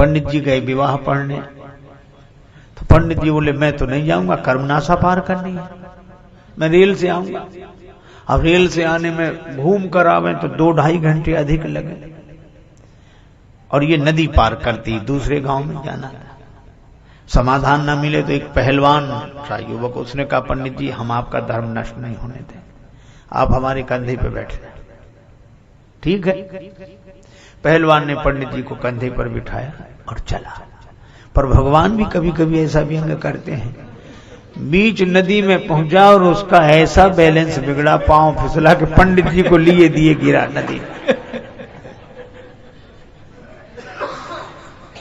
पंडित जी गए विवाह पढ़ने। तो पंडित जी बोले मैं तो नहीं जाऊंगा, कर्मनाशा पार करनी है, मैं रेल से आऊंगा। अब रेल से आने में घूम कर आवे तो 2-2.5 घंटे अधिक लगे, और ये नदी पार करती दूसरे गांव में जाना था। समाधान न मिले तो एक पहलवान था युवक, उसने कहा पंडित जी हम आपका धर्म नष्ट नहीं होने दें, आप हमारे कंधे पे बैठे। ठीक है, पहलवान ने पंडित जी को कंधे पर बिठाया और चला। पर भगवान भी कभी कभी ऐसा व्यंग करते हैं, बीच नदी में पहुंचा और उसका ऐसा बैलेंस बिगड़ा, पांव फिसला के पंडित जी को लिए दिए गिरा नदी में।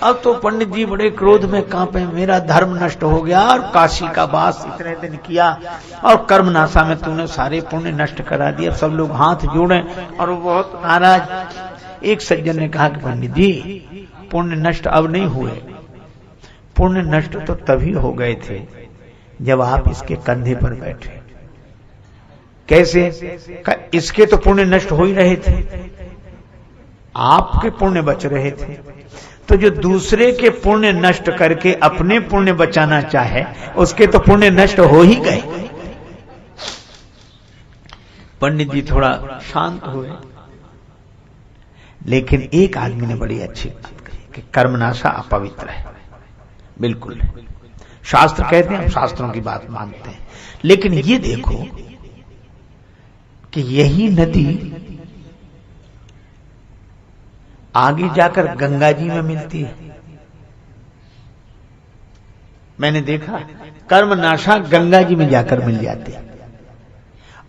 अब तो पंडित जी बड़े क्रोध में कांपे, मेरा धर्म नष्ट हो गया और काशी का वास इतने दिन किया और कर्मनाशा में तूने सारे पुण्य नष्ट करा दिए। अब सब लोग हाथ जोड़े और वो बहुत नाराज। एक सज्जन ने कहा कि पंडित जी पुण्य नष्ट अब नहीं हुए, पुण्य नष्ट तो तभी हो गए थे जब आप इसके कंधे पर बैठे। कैसे? इसके तो पुण्य नष्ट हो ही रहे थे, आपके पुण्य बच रहे थे। तो जो दूसरे के पुण्य नष्ट करके अपने पुण्य बचाना चाहे उसके तो पुण्य नष्ट हो ही गए। पंडित जी थोड़ा शांत हुए, लेकिन एक आदमी ने बड़ी अच्छी बात कही कि कर्मनाशा अपवित्र है। बिल्कुल शास्त्र कहते हैं, हम शास्त्रों की बात मानते हैं, लेकिन ये देखो कि यही नदी आगे जाकर गंगा जी में मिलती है। मैंने देखा कर्मनाशा गंगा जी में जाकर मिल जाती है,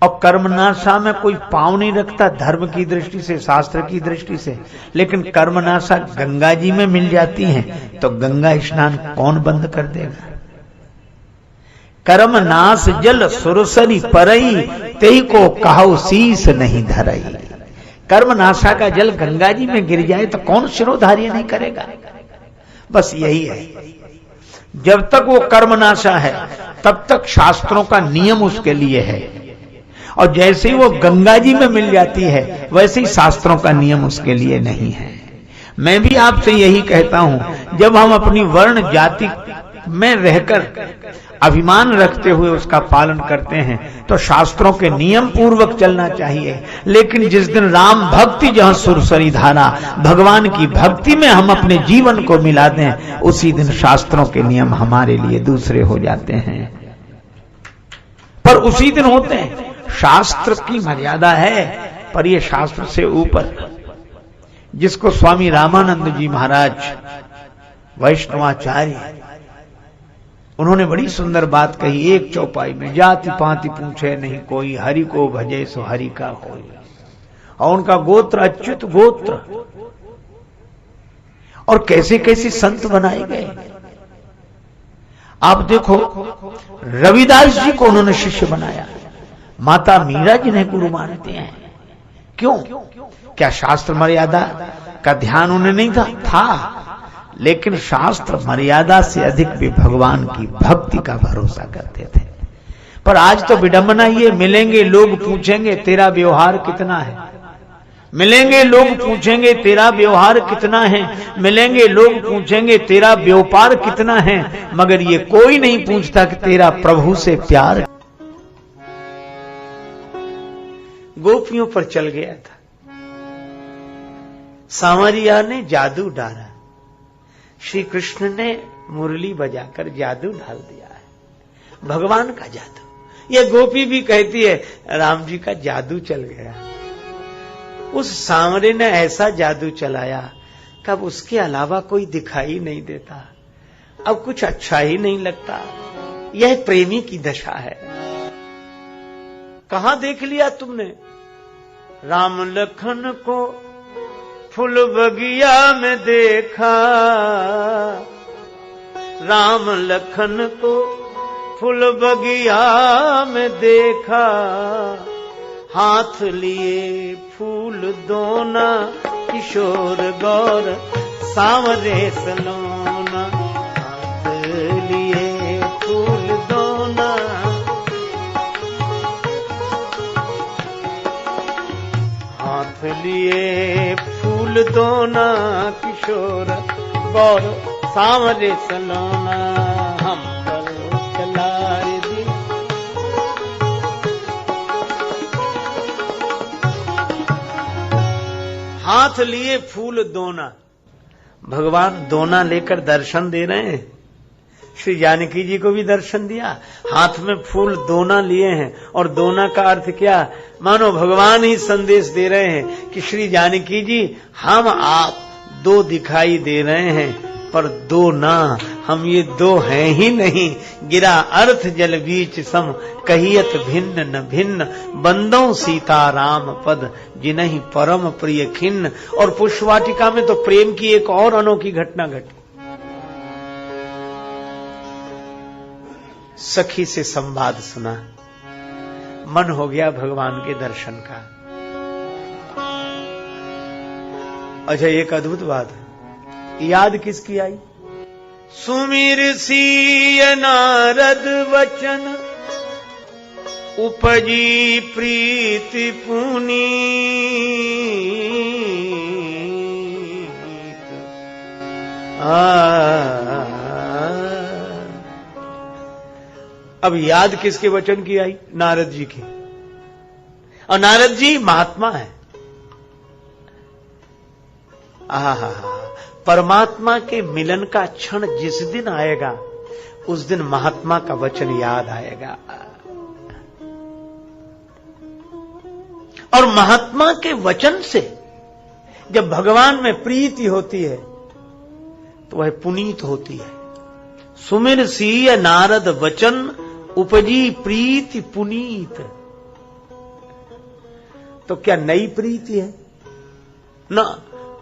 और कर्मनाशा में कोई पांव नहीं रखता धर्म की दृष्टि से, शास्त्र की दृष्टि से, लेकिन कर्मनाशा गंगा जी में मिल जाती है तो गंगा स्नान कौन बंद कर देगा? कर्मनाश जल सुरसरी परई, तेही को कहो शीस नहीं धरई। कर्मनाशा का जल गंगा जी में गिर जाए तो कौन शिरोधार्य नहीं करेगा? बस यही है, जब तक वो कर्मनाशा है तब तक शास्त्रों का नियम उसके लिए है, और जैसे ही वो गंगा जी में मिल जाती है वैसे ही शास्त्रों का नियम उसके लिए नहीं है। मैं भी आपसे यही कहता हूं, जब हम अपनी वर्ण जाति में रहकर अभिमान रखते हुए उसका पालन करते हैं तो शास्त्रों के नियम पूर्वक चलना चाहिए। लेकिन जिस दिन राम भक्ति जहां सुरसरी धारा, भगवान की भक्ति में हम अपने जीवन को मिला दें, उसी दिन शास्त्रों के नियम हमारे लिए दूसरे हो जाते हैं। पर उसी दिन होते हैं। शास्त्र की मर्यादा है, पर यह शास्त्र से ऊपर, जिसको स्वामी रामानंद जी महाराज वैष्णवाचार्य, उन्होंने बड़ी सुंदर बात कही एक चौपाई में, जाति पाति पूछे नहीं कोई, हरि को भजे सो हरि का होई। और उनका गोत्र अच्युत गोत्र, और कैसे कैसे संत बनाए गए। आप देखो रविदास जी को उन्होंने शिष्य बनाया, माता मीरा जिन्हें गुरु मानते हैं। क्यों? क्या शास्त्र मर्यादा का ध्यान उन्हें नहीं था? लेकिन शास्त्र मर्यादा से अधिक भी भगवान की भक्ति का भरोसा करते थे। पर आज तो विडंबना ये, मिलेंगे लोग पूछेंगे तेरा व्यवहार कितना है, मिलेंगे लोग पूछेंगे तेरा व्यवहार कितना है, मिलेंगे लोग पूछेंगे तेरा व्यापार कितना है, मगर ये कोई नहीं पूछता कि तेरा प्रभु से प्यार। गोपियों पर चल गया था, सांवरिया ने जादू डाला, श्री कृष्ण ने मुरली बजाकर जादू डाल दिया है, भगवान का जादू। ये गोपी भी कहती है राम जी का जादू चल गया। उस सांवरे ने ऐसा जादू चलाया कि अब उसके अलावा कोई दिखाई नहीं देता, अब कुछ अच्छा ही नहीं लगता। यह प्रेमी की दशा है। कहां देख लिया तुमने? राम लखन को फूल बगिया में देखा, राम लखन को फूल बगिया में देखा, हाथ लिए फूल दोना, किशोर गौर सांवरे सलोना, हाथ लिए फूल दोना, हाथ लिए फूल दोना, किशोर गौर सांवरे सलोना हम पर चला रे दिन। हाथ लिए फूल दोना, भगवान दोना लेकर दर्शन दे रहे हैं। श्री जानकी जी को भी दर्शन दिया, हाथ में फूल दोना लिए हैं। और दोना का अर्थ क्या? मानो भगवान ही संदेश दे रहे हैं कि श्री जानकी जी, हम आप दो दिखाई दे रहे हैं, पर दो ना, हम ये दो हैं ही नहीं। गिरा अर्थ जल बीच सम, कहियत भिन्न न भिन्न, बंदों सीता राम पद, जिन्हीं परम प्रिय खिन्न। और पुष्पवाटिका में तो प्रेम की एक और अनोखी घटना घटी। सखी से संवाद सुना, मन हो गया भगवान के दर्शन का। अच्छा, एक अद्भुत बात है, याद किसकी आई? सुमिर सिय नारद वचन, उपजी प्रीति पुनीत। अब याद किसके वचन की आई? नारद जी की। और नारद जी महात्मा है। आहा, परमात्मा के मिलन का क्षण जिस दिन आएगा, उस दिन महात्मा का वचन याद आएगा। और महात्मा के वचन से जब भगवान में प्रीति होती है तो वह पुनीत होती है। सुमिर सिय नारद वचन, उपजी प्रीति पुनीत। तो क्या नई प्रीति है? ना,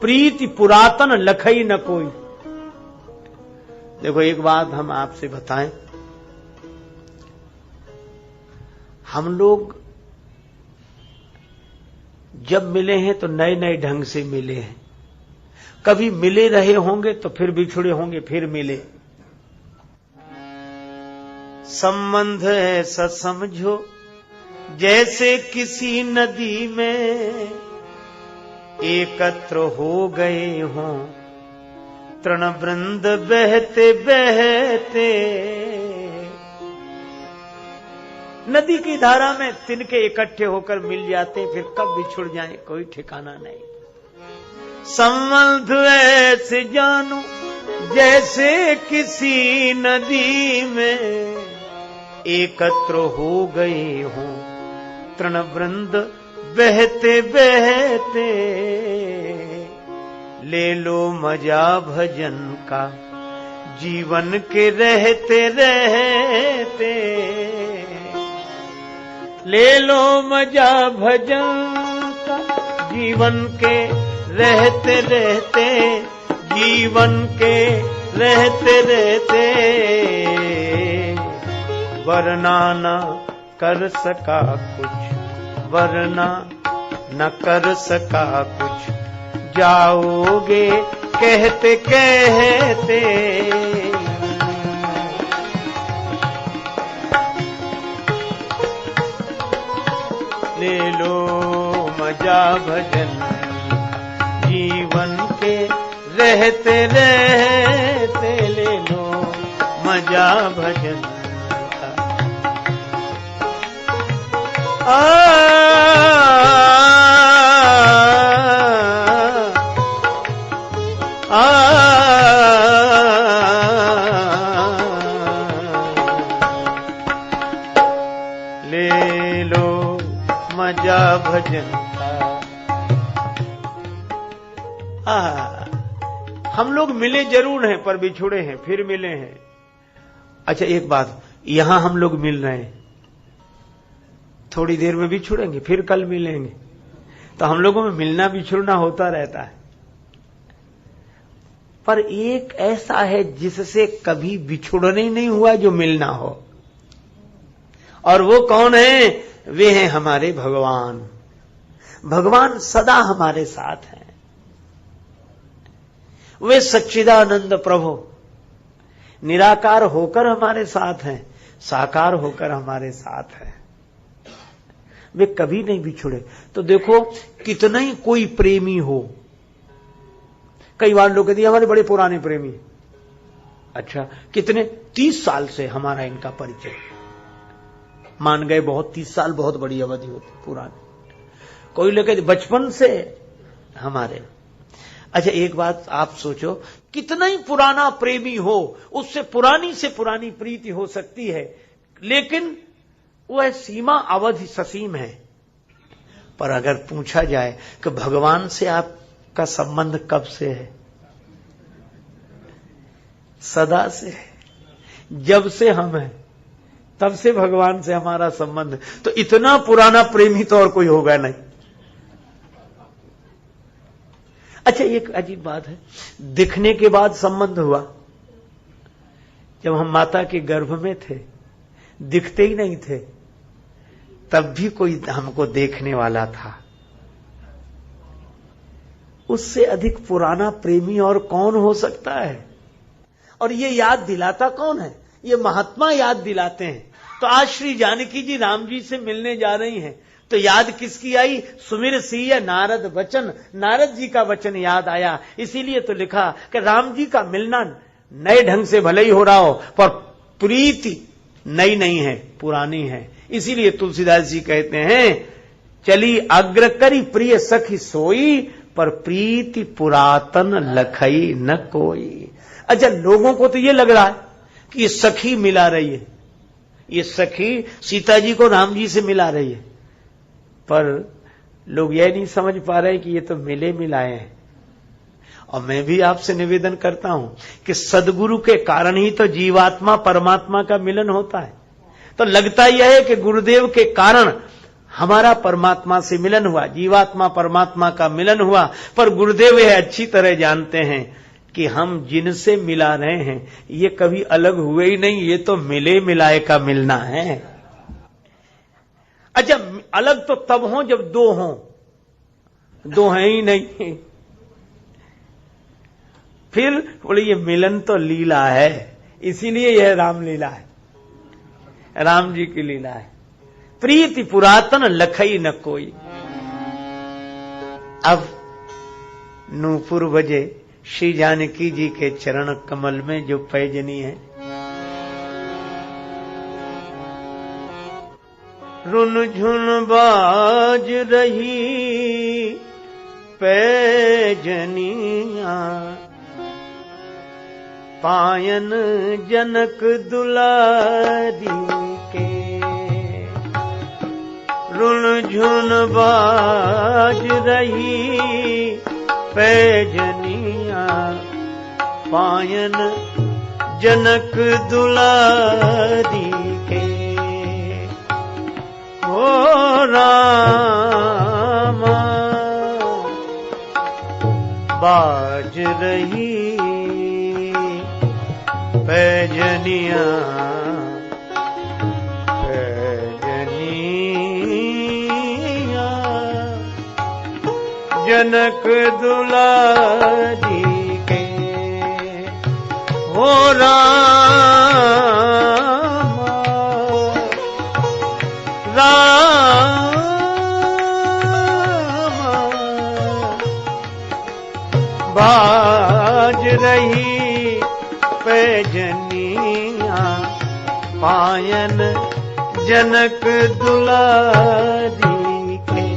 प्रीति पुरातन लखई न कोई। देखो, एक बात हम आपसे बताएं, हम लोग जब मिले हैं तो नए नए ढंग से मिले हैं। कभी मिले रहे होंगे तो फिर बिछुड़े होंगे, फिर मिले। संबंध ऐसा समझो जैसे किसी नदी में एकत्र हो गए हों तृण वृंद बहते बहते। नदी की धारा में तिनके इकट्ठे होकर मिल जाते हैं, फिर कब बिछुड़ जाएं कोई ठिकाना नहीं। संबंध ऐसे जानो जैसे किसी नदी में एकत्र हो गए हों तृण वृंद बहते बहते। ले लो मजा भजन का जीवन के रहते रहते। ले लो मजा भजन का जीवन के रहते रहते, जीवन के रहते रहते। वरना न कर सका कुछ, वरना न कर सका कुछ, जाओगे कहते कहते। ले लो मजा भजन जीवन के रहते रहते। ले लो मजा भजन ले लो मजा भजन का। हम लोग मिले जरूर हैं पर बिछुड़े हैं, फिर मिले हैं। अच्छा, एक बात, यहां हम लोग मिल रहे हैं, थोड़ी देर में बिछुड़ेंगे, फिर कल मिलेंगे। तो हम लोगों में मिलना बिछुड़ना होता रहता है। पर एक ऐसा है जिससे कभी बिछुड़ने नहीं हुआ, जो मिलना हो। और वो कौन है? वे हैं हमारे भगवान। भगवान सदा हमारे साथ हैं। वे सच्चिदानंद प्रभु निराकार होकर हमारे साथ हैं, साकार होकर हमारे साथ हैं। वे कभी नहीं बिछुड़े। तो देखो, कितना ही कोई प्रेमी हो, कई बार लोग कहते हैं हमारे बड़े पुराने प्रेमी। अच्छा, कितने? 30 साल से हमारा इनका परिचय। मान गए बहुत, 30 साल बहुत बड़ी अवधि होती पुराने। कोई लोग कहते बचपन से हमारे। अच्छा, एक बात आप सोचो, कितना ही पुराना प्रेमी हो, उससे पुरानी से पुरानी प्रीति हो सकती है, लेकिन वह सीमा अवधि ससीम है। पर अगर पूछा जाए कि भगवान से आपका संबंध कब से है? सदा से है। जब से हम हैं तब से भगवान से हमारा संबंध। तो इतना पुराना प्रेमी तो और कोई होगा नहीं। अच्छा, एक अजीब बात है, दिखने के बाद संबंध हुआ। जब हम माता के गर्भ में थे, दिखते ही नहीं थे, तब भी कोई हमको देखने वाला था। उससे अधिक पुराना प्रेमी और कौन हो सकता है? और ये याद दिलाता कौन है? ये महात्मा याद दिलाते हैं। तो आज श्री जानकी जी राम जी से मिलने जा रही हैं, तो याद किसकी आई? सुमिर सिया नारद वचन, नारद जी का वचन याद आया। इसीलिए तो लिखा कि राम जी का मिलना नए ढंग से भले ही हो रहा हो, पर प्रीति नई नहीं है, पुरानी है। इसीलिए तुलसीदास जी कहते हैं, चली अग्र करी प्रिय सखी सोई, पर प्रीति पुरातन लखई न कोई। अच्छा, लोगों को तो ये लग रहा है कि ये सखी मिला रही है, ये सखी सीता जी को राम जी से मिला रही है, पर लोग यह नहीं समझ पा रहे कि ये तो मिले मिलाए हैं। और मैं भी आपसे निवेदन करता हूं कि सदगुरु के कारण ही तो जीवात्मा परमात्मा का मिलन होता है। तो लगता यह है कि गुरुदेव के कारण हमारा परमात्मा से मिलन हुआ, जीवात्मा परमात्मा का मिलन हुआ, पर गुरुदेव यह अच्छी तरह जानते हैं कि हम जिनसे मिला रहे हैं ये कभी अलग हुए ही नहीं, ये तो मिले मिलाए का मिलना है। अच्छा, अलग तो तब हो जब दो हों, दो हैं ही नहीं। फिर बोले ये मिलन तो लीला है, इसीलिए यह रामलीला है, राम जी की लीला है। प्रीति पुरातन लखई न कोई। अब नूपुर बजे श्री जानकी जी के चरण कमल में जो पैजनी है, रुन झुन बाज रही पैजनिया, पायन जनक दुलारी के। रुन झुन बाज रही पैजनिया, पायन जनक दुलारी के। ओ रामा बाज रही पैजनिया, पैजनिया जनक दुलारी के। हो रामा रामा बाज रही पैजनिया, पायन जनक दुलारी के।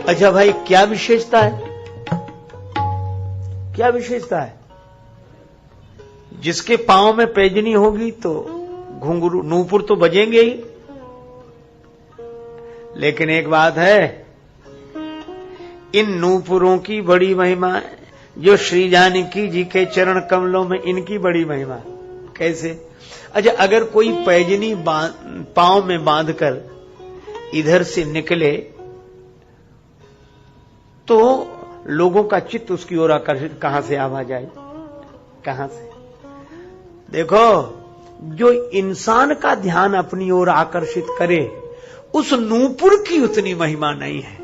अच्छा भाई, क्या विशेषता है? क्या विशेषता है? जिसके पांव में पैजनी होगी तो घुंघरू नूपुर तो बजेंगे ही, लेकिन एक बात है, इन नूपुरों की बड़ी महिमा है। जो श्री जानकी जी के चरण कमलों में, इनकी बड़ी महिमा। कैसे? अच्छा, अगर कोई पैजनी पांव में बांधकर इधर से निकले तो लोगों का चित्त उसकी ओर आकर्षित कहां से आवा जाए? कहां से? देखो, जो इंसान का ध्यान अपनी ओर आकर्षित करे, उस नूपुर की उतनी महिमा नहीं है।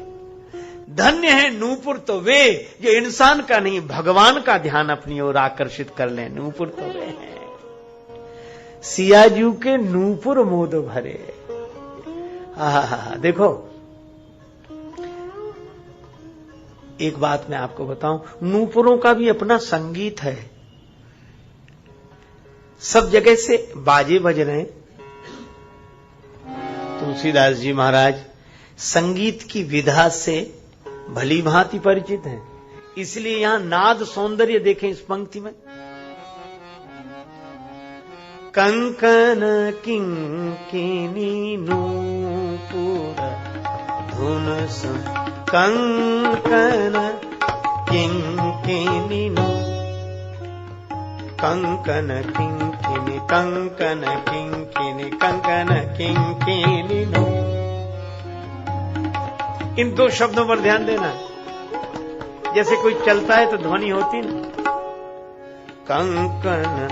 धन्य है नूपुर तो वे जो इंसान का नहीं, भगवान का ध्यान अपनी ओर आकर्षित कर ले। नूपुर तो वे हैं, सियाजू के नूपुर मोद भरे। देखो, एक बात मैं आपको बताऊं, नूपुरों का भी अपना संगीत है। सब जगह से बाजे बज रहे हैं। तुलसीदास जी महाराज संगीत की विधा से भली भांति परिचित हैं, इसलिए यहां नाद सौंदर्य देखें इस पंक्ति में। कंकन किंकिनी नूपुर धुन कंकन किंकिनी नो, कंकन किंकिनी कंकन किंकिनी कंकन किंकिनी नो। इन दो शब्दों पर ध्यान देना। जैसे कोई चलता है तो ध्वनि होती ना, कंकन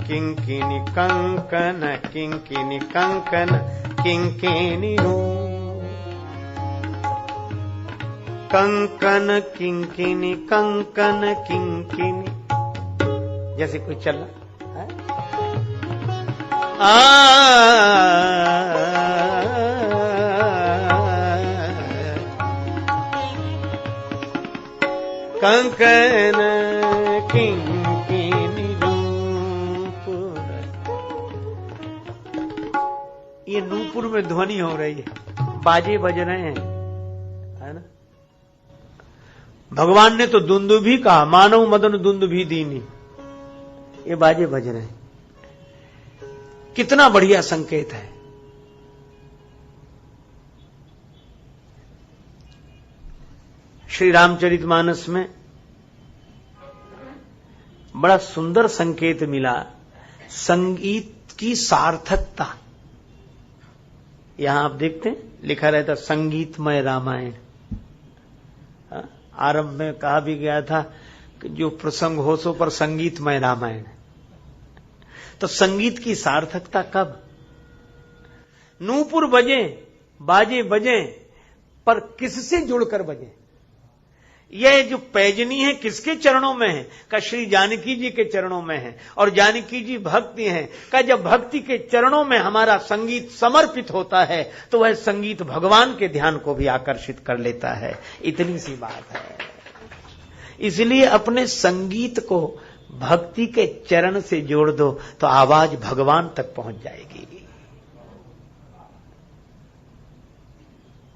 किंकिनी कंकन किंकिनी कंकन किंकिनी नो, कंकन किंकिनी कंकन किंकिनी। जैसे कोई चल रहा है, कंकन किंकिनी नूपुर। ये नूपुर में ध्वनि हो रही है, बाजे बज रहे हैं, है ना। भगवान ने तो दुंदुभी कहा, मानव मदन दुंदुभी दीनी, ये बाजे बज रहे हैं। कितना बढ़िया संकेत है। श्री रामचरितमानस में बड़ा सुंदर संकेत मिला, संगीत की सार्थकता। यहां आप देखते हैं लिखा रहता संगीतमय रामायण। आरंभ में कहा भी गया था कि जो प्रसंग हो सो पर संगीतमय रामायण। तो संगीत की सार्थकता कब? नूपुर बजे, बाजे बजे, पर किससे जुड़कर बजे? यह जो पैजनी है किसके चरणों में है? का श्री जानकी जी के चरणों में है, और जानकी जी भक्ति है। का जब भक्ति के चरणों में हमारा संगीत समर्पित होता है तो वह संगीत भगवान के ध्यान को भी आकर्षित कर लेता है। इतनी सी बात है। इसलिए अपने संगीत को भक्ति के चरण से जोड़ दो तो आवाज भगवान तक पहुंच जाएगी।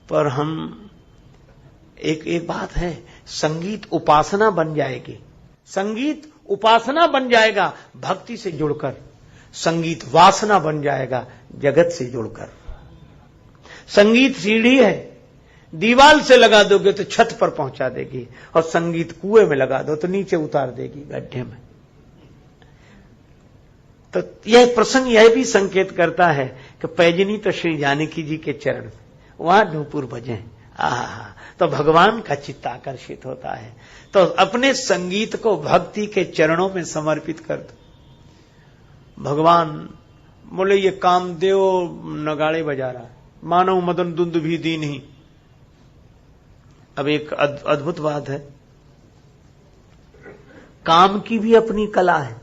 पर हम एक बात है, संगीत उपासना बन जाएगी, संगीत उपासना बन जाएगा भक्ति से जुड़कर, संगीत वासना बन जाएगा जगत से जुड़कर। संगीत सीढ़ी है, दीवार से लगा दोगे तो छत पर पहुंचा देगी, और संगीत कुएं में लगा दो तो नीचे उतार देगी गड्ढे में। तो यह प्रसंग यह भी संकेत करता है कि पैजनी तो श्री जानकी जी के चरण, वहां नूपुर बजे, आहा, तो भगवान का चित्त आकर्षित होता है। तो अपने संगीत को भक्ति के चरणों में समर्पित कर दो। भगवान बोले ये कामदेव नगाड़े बजा रहा है, मानव मदन दुंदुभी दीनी। अब एक अद्भुत बात है, काम की भी अपनी कला है।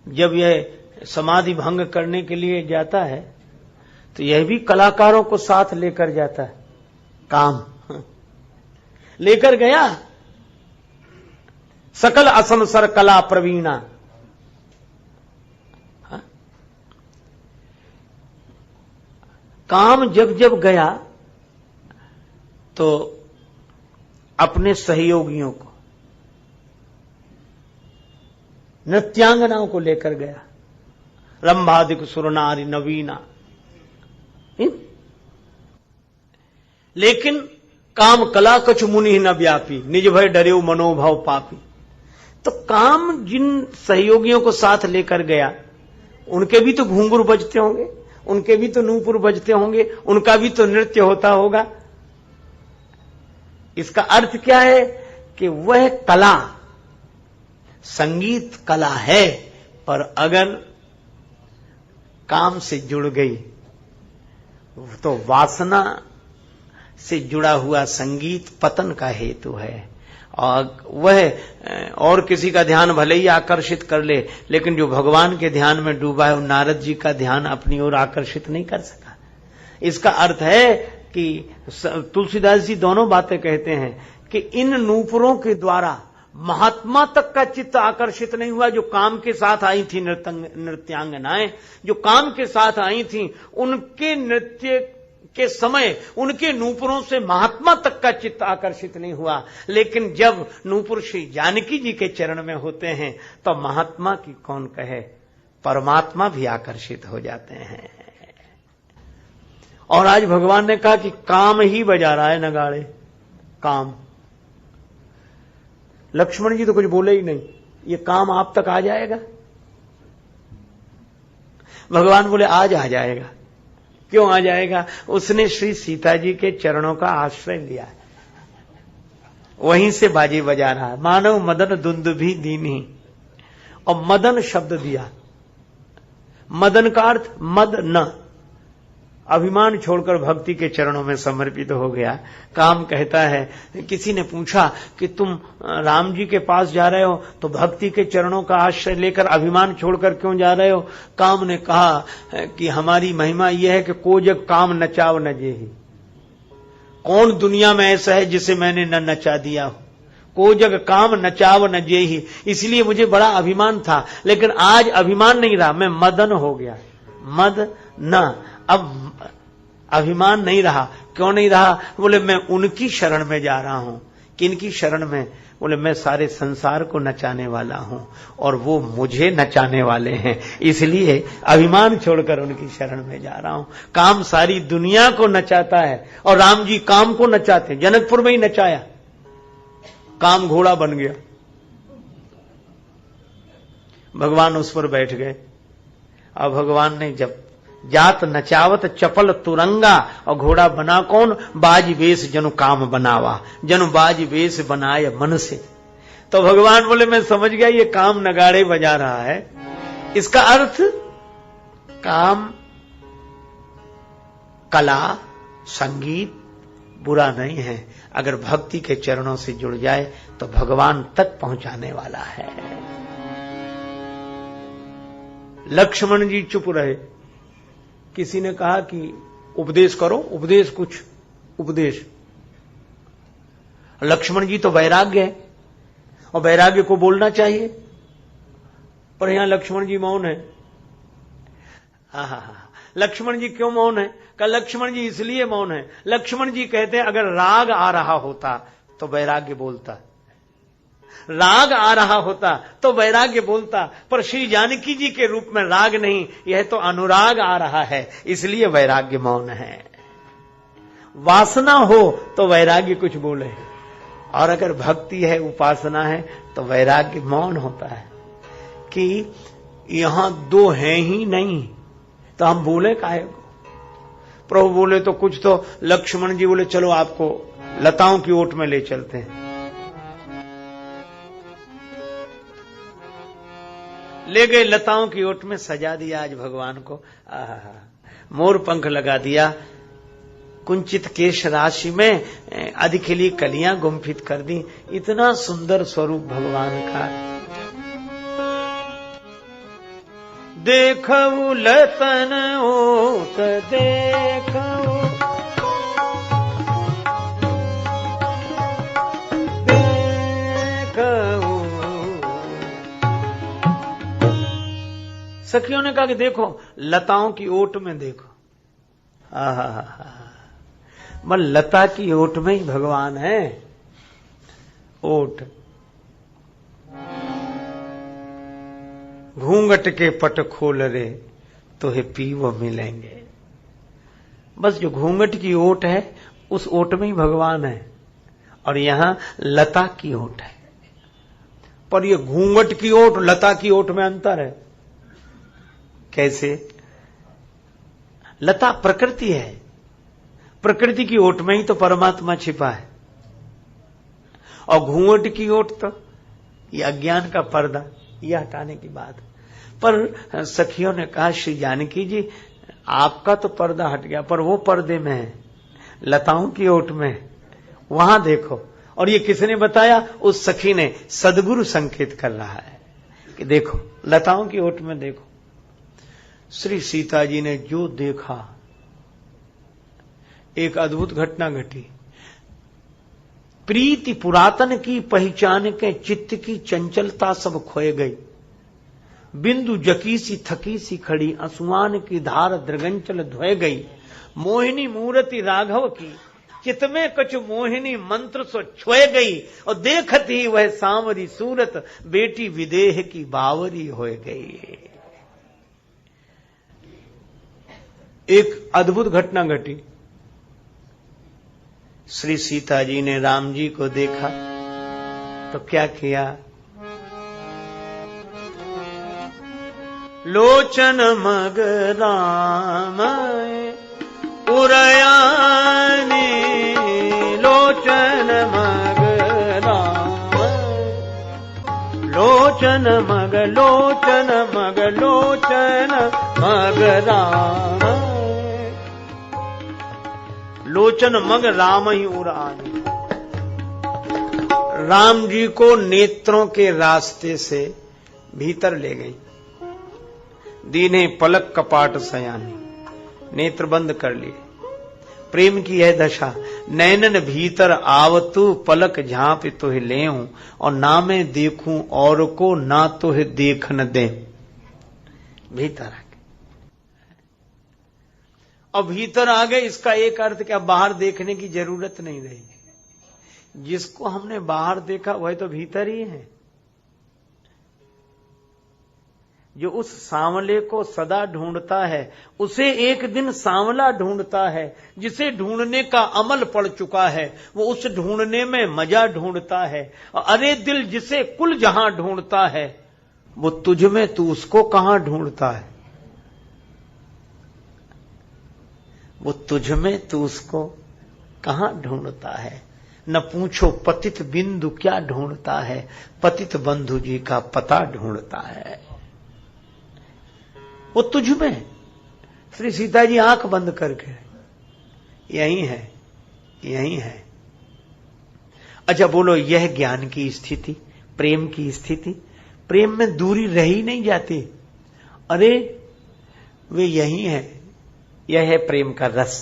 जब यह समाधि भंग करने के लिए जाता है तो यह भी कलाकारों को साथ लेकर जाता है। काम लेकर गया, सकल असंसर कला प्रवीणा। काम जब जब गया तो अपने सहयोगियों को, नृत्यांगनाओं को लेकर गया, रंभादिक सुरनारी नवीना। लेकिन काम कला कछु मुनि न व्यापी, निज भय डरेऊ मनोभाव पापी। तो काम जिन सहयोगियों को साथ लेकर गया उनके भी तो घुंघरू बजते होंगे, उनके भी तो नूपुर बजते होंगे, उनका भी तो नृत्य होता होगा। इसका अर्थ क्या है कि वह कला, संगीत कला है, पर अगर काम से जुड़ गई तो वासना से जुड़ा हुआ संगीत पतन का हेतु है। और वह और किसी का ध्यान भले ही आकर्षित कर ले, लेकिन जो भगवान के ध्यान में डूबा है, नारद जी का ध्यान अपनी ओर आकर्षित नहीं कर सका। इसका अर्थ है कि तुलसीदास जी दोनों बातें कहते हैं कि इन नूपुरों के द्वारा महात्मा तक का चित्त आकर्षित नहीं हुआ। जो काम के साथ आई थी नृत्यांगनाएं, जो काम के साथ आई थी, उनके नृत्य के समय उनके नूपुरों से महात्मा तक का चित्त आकर्षित नहीं हुआ। लेकिन जब नूपुर श्री जानकी जी के चरण में होते हैं तो महात्मा की कौन कहे, परमात्मा भी आकर्षित हो जाते हैं। और आज भगवान ने कहा कि काम ही बजा रहा है नगाड़े, काम। लक्ष्मण जी तो कुछ बोले ही नहीं, ये काम आप तक आ जाएगा? भगवान बोले आज आ जाएगा। क्यों आ जाएगा? उसने श्री सीता जी के चरणों का आश्रय लिया है, वहीं से बाजी बजा रहा है। मानव मदन दुंदुभी दीन्ही, और मदन शब्द दिया। मदन का अर्थ मद न, अभिमान छोड़कर भक्ति के चरणों में समर्पित हो गया। काम कहता है, किसी ने पूछा कि तुम राम जी के पास जा रहे हो तो भक्ति के चरणों का आश्रय लेकर अभिमान छोड़कर क्यों जा रहे हो? काम ने कहा कि हमारी महिमा यह है कि को जग काम नचाव न जेहि। कौन दुनिया में ऐसा है जिसे मैंने न नचा दिया हो? को जग काम नचाव न जेहि। इसलिए मुझे बड़ा अभिमान था, लेकिन आज अभिमान नहीं रहा, मैं मदन हो गया। मद न, अब अभिमान नहीं रहा। क्यों नहीं रहा? बोले मैं उनकी शरण में जा रहा हूं। किनकी शरण में? बोले मैं सारे संसार को नचाने वाला हूं और वो मुझे नचाने वाले हैं, इसलिए अभिमान छोड़कर उनकी शरण में जा रहा हूं। काम सारी दुनिया को नचाता है और राम जी काम को नचाते। जनकपुर में ही नचाया, काम घोड़ा बन गया। भगवान उस पर बैठ गए और भगवान ने जब जात नचावत चपल तुरंगा, और घोड़ा बना कौन? बाज वेश जनु काम बनावा, जनु बाज वेश बनाए मन से। तो भगवान बोले मैं समझ गया ये काम नगाड़े बजा रहा है। इसका अर्थ काम, कला, संगीत बुरा नहीं है, अगर भक्ति के चरणों से जुड़ जाए तो भगवान तक पहुंचाने वाला है। लक्ष्मण जी चुप रहे। किसी ने कहा कि उपदेश करो, उपदेश, कुछ उपदेश। लक्ष्मण जी तो वैराग्य है और वैराग्य को बोलना चाहिए, पर यहां लक्ष्मण जी मौन है। लक्ष्मण जी क्यों मौन है? का लक्ष्मण जी इसलिए मौन है, लक्ष्मण जी कहते हैं अगर राग आ रहा होता तो वैराग्य बोलता, राग आ रहा होता तो वैराग्य बोलता, पर श्री जानकी जी के रूप में राग नहीं, यह तो अनुराग आ रहा है, इसलिए वैराग्य मौन है। वासना हो तो वैराग्य कुछ बोले, और अगर भक्ति है, उपासना है, तो वैराग्य मौन होता है कि यहां दो हैं ही नहीं तो हम बोले काहे को? प्रभु बोले तो कुछ, तो लक्ष्मण जी बोले चलो आपको लताओं की ओट में ले चलते हैं। ले गए लताओं की ओट में, सजा दिया आज भगवान को। मोर पंख लगा दिया, कुंचित केश राशि में अधिखिली कलियां गुम्फित कर दी। इतना सुंदर स्वरूप भगवान का। देखऊ लतन ओट देखऊ, सखियों ने कहा कि देखो लताओं की ओट में देखो। मगर लता की ओट में ही भगवान है। ओट घूंघट के पट खोल रे तो हे पीव मिलेंगे। बस जो घूंघट की ओट है उस ओट में ही भगवान है, और यहां लता की ओट है। पर ये घूंघट की ओट लता की ओट में अंतर है। कैसे? लता प्रकृति है, प्रकृति की ओट में ही तो परमात्मा छिपा है, और घूंघट की ओट तो ये अज्ञान का पर्दा, ये हटाने की बात। पर सखियों ने कहा श्री जानकी जी आपका तो पर्दा हट गया, पर वो पर्दे में है, लताओं की ओट में, वहां देखो। और ये किसने बताया? उस सखी ने। सदगुरु संकेत कर रहा है कि देखो लताओं की ओट में देखो। श्री सीता जी ने जो देखा एक अद्भुत घटना घटी। प्रीति पुरातन की पहचान के चित्त की चंचलता सब खोए गई। बिंदु जकी सी थकी सी खड़ी, आंसुआन की धार दृगंचल धोए गई। मोहिनी मूर्ति राघव की, चित में कछु मोहिनी मंत्र सो छोए गई। और देखत ही वह सांवरी सूरत, बेटी विदेह की बावरी होए गई। एक अद्भुत घटना घटी। श्री सीता जी ने राम जी को देखा तो क्या किया? लोचन मग राम उरयानी, लोचन मग राम, लोचन मग, लोचन मग, लोचन मग राम, लोचन मग राम ही उरानी। राम जी को नेत्रों के रास्ते से भीतर ले गई। दीने पलक कपाट सयानी, नेत्र बंद कर लिए। प्रेम की यह दशा, नैनन भीतर आवतु, पलक झांप तुह लेऊं, और ना मैं देखूं और को, ना तुह देखन दे। भीतर आ गए। और भीतर आ गए, इसका एक अर्थ क्या, बाहर देखने की जरूरत नहीं रही। जिसको हमने बाहर देखा वह तो भीतर ही है। जो उस सांवले को सदा ढूंढता है, उसे एक दिन सांवला ढूंढता है। जिसे ढूंढने का अमल पड़ चुका है, वो उस ढूंढने में मजा ढूंढता है। अरे दिल जिसे कुल जहां ढूंढता है, वो तुझ में तू उसको कहां ढूंढता है? वो तुझ में तू उसको कहां ढूंढता है? न पूछो पतित बिंदु क्या ढूंढता है, पतित बंधु जी का पता ढूंढता है। वो तुझ में। श्री सीता जी आंख बंद करके, यही है, यही है। अच्छा बोलो, यह ज्ञान की स्थिति, प्रेम की स्थिति। प्रेम में दूरी रही नहीं जाती। अरे वे यही है। यह है प्रेम का रस।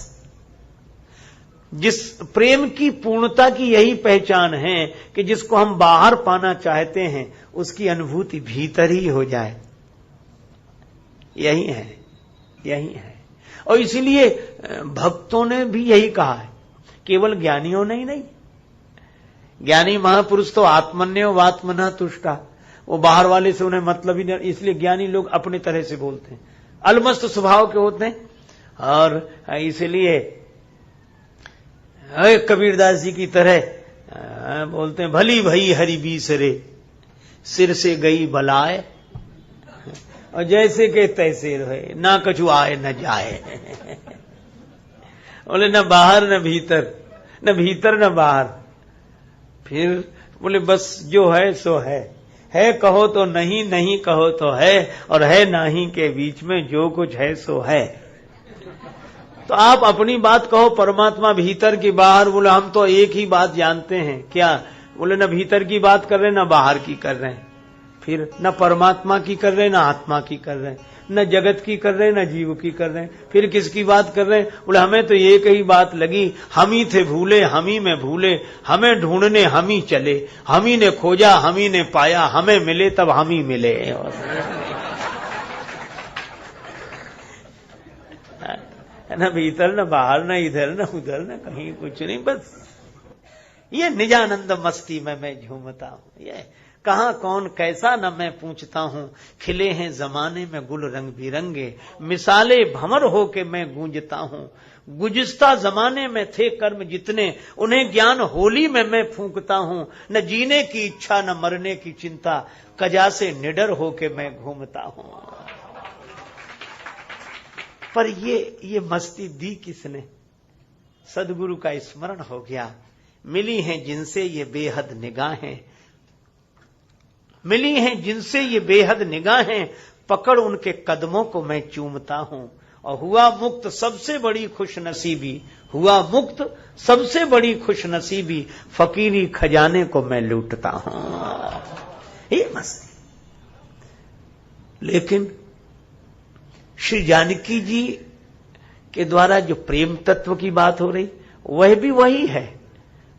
जिस प्रेम की पूर्णता की यही पहचान है कि जिसको हम बाहर पाना चाहते हैं, उसकी अनुभूति भीतर ही हो जाए। यही है, यही है। और इसलिए भक्तों ने भी यही कहा है, केवल ज्ञानियों ने ही नहीं। ज्ञानी महापुरुष तो आत्मन्यो वात्मना तुष्टा, वो बाहर वाले से उन्हें मतलब ही नहीं। इसलिए ज्ञानी लोग अपने तरह से बोलते हैं, अलमस्त स्वभाव के होते हैं। और इसलिए कबीरदास जी की तरह बोलते हैं, भली भई हरि बीसरे, सिर से गई बलाए, और जैसे के तैसे रहे, ना कछु आए न जाए। बोले न बाहर न भीतर, न भीतर न बाहर। फिर बोले बस जो है सो है कहो तो नहीं, नहीं कहो तो है, और है नहीं के बीच में जो कुछ है सो है। तो आप अपनी बात कहो, परमात्मा भीतर की बाहर। बोले हम तो एक ही बात जानते हैं। क्या? बोले न भीतर की बात कर रहे, न बाहर की कर रहे हैं। फिर न परमात्मा की कर रहे, न आत्मा की कर रहे हैं, न जगत की कर रहे, न जीव की कर रहे हैं। फिर किसकी बात कर रहे हैं? बोले हमें तो एक ही बात लगी, हम ही थे भूले, हम ही में भूले, हमें ढूंढने हम ही चले, हम ही ने खोजा, हम ही ने पाया, हमें मिले तब हम ही मिले। न भीतर न बाहर, न इधर न उधर, न कहीं कुछ नहीं। बस ये निजानंद मस्ती में मैं झूमता हूं। ये कहां कौन कैसा न मैं पूछता हूं, खिले हैं जमाने में गुल रंग बिरंगे, मिसाले भंवर हो के मैं गूंजता हूं। गुजिस्ता जमाने में थे कर्म जितने, उन्हें ज्ञान होली में मैं फूंकता हूं। न जीने की इच्छा न मरने की चिंता, कजा से निडर हो के मैं घूमता हूं। पर ये मस्ती दी किसने? सदगुरु का स्मरण हो गया। मिली हैं जिनसे ये बेहद निगाहें, मिली हैं जिनसे ये बेहद निगाहें, पकड़ उनके कदमों को मैं चूमता हूं। और हुआ मुक्त सबसे बड़ी खुशनसीबी, हुआ मुक्त सबसे बड़ी खुशनसीबी, फकीरी खजाने को मैं लूटता हूं। ये मस्ती। लेकिन श्री जानकी जी के द्वारा जो प्रेम तत्व की बात हो रही वह भी वही है,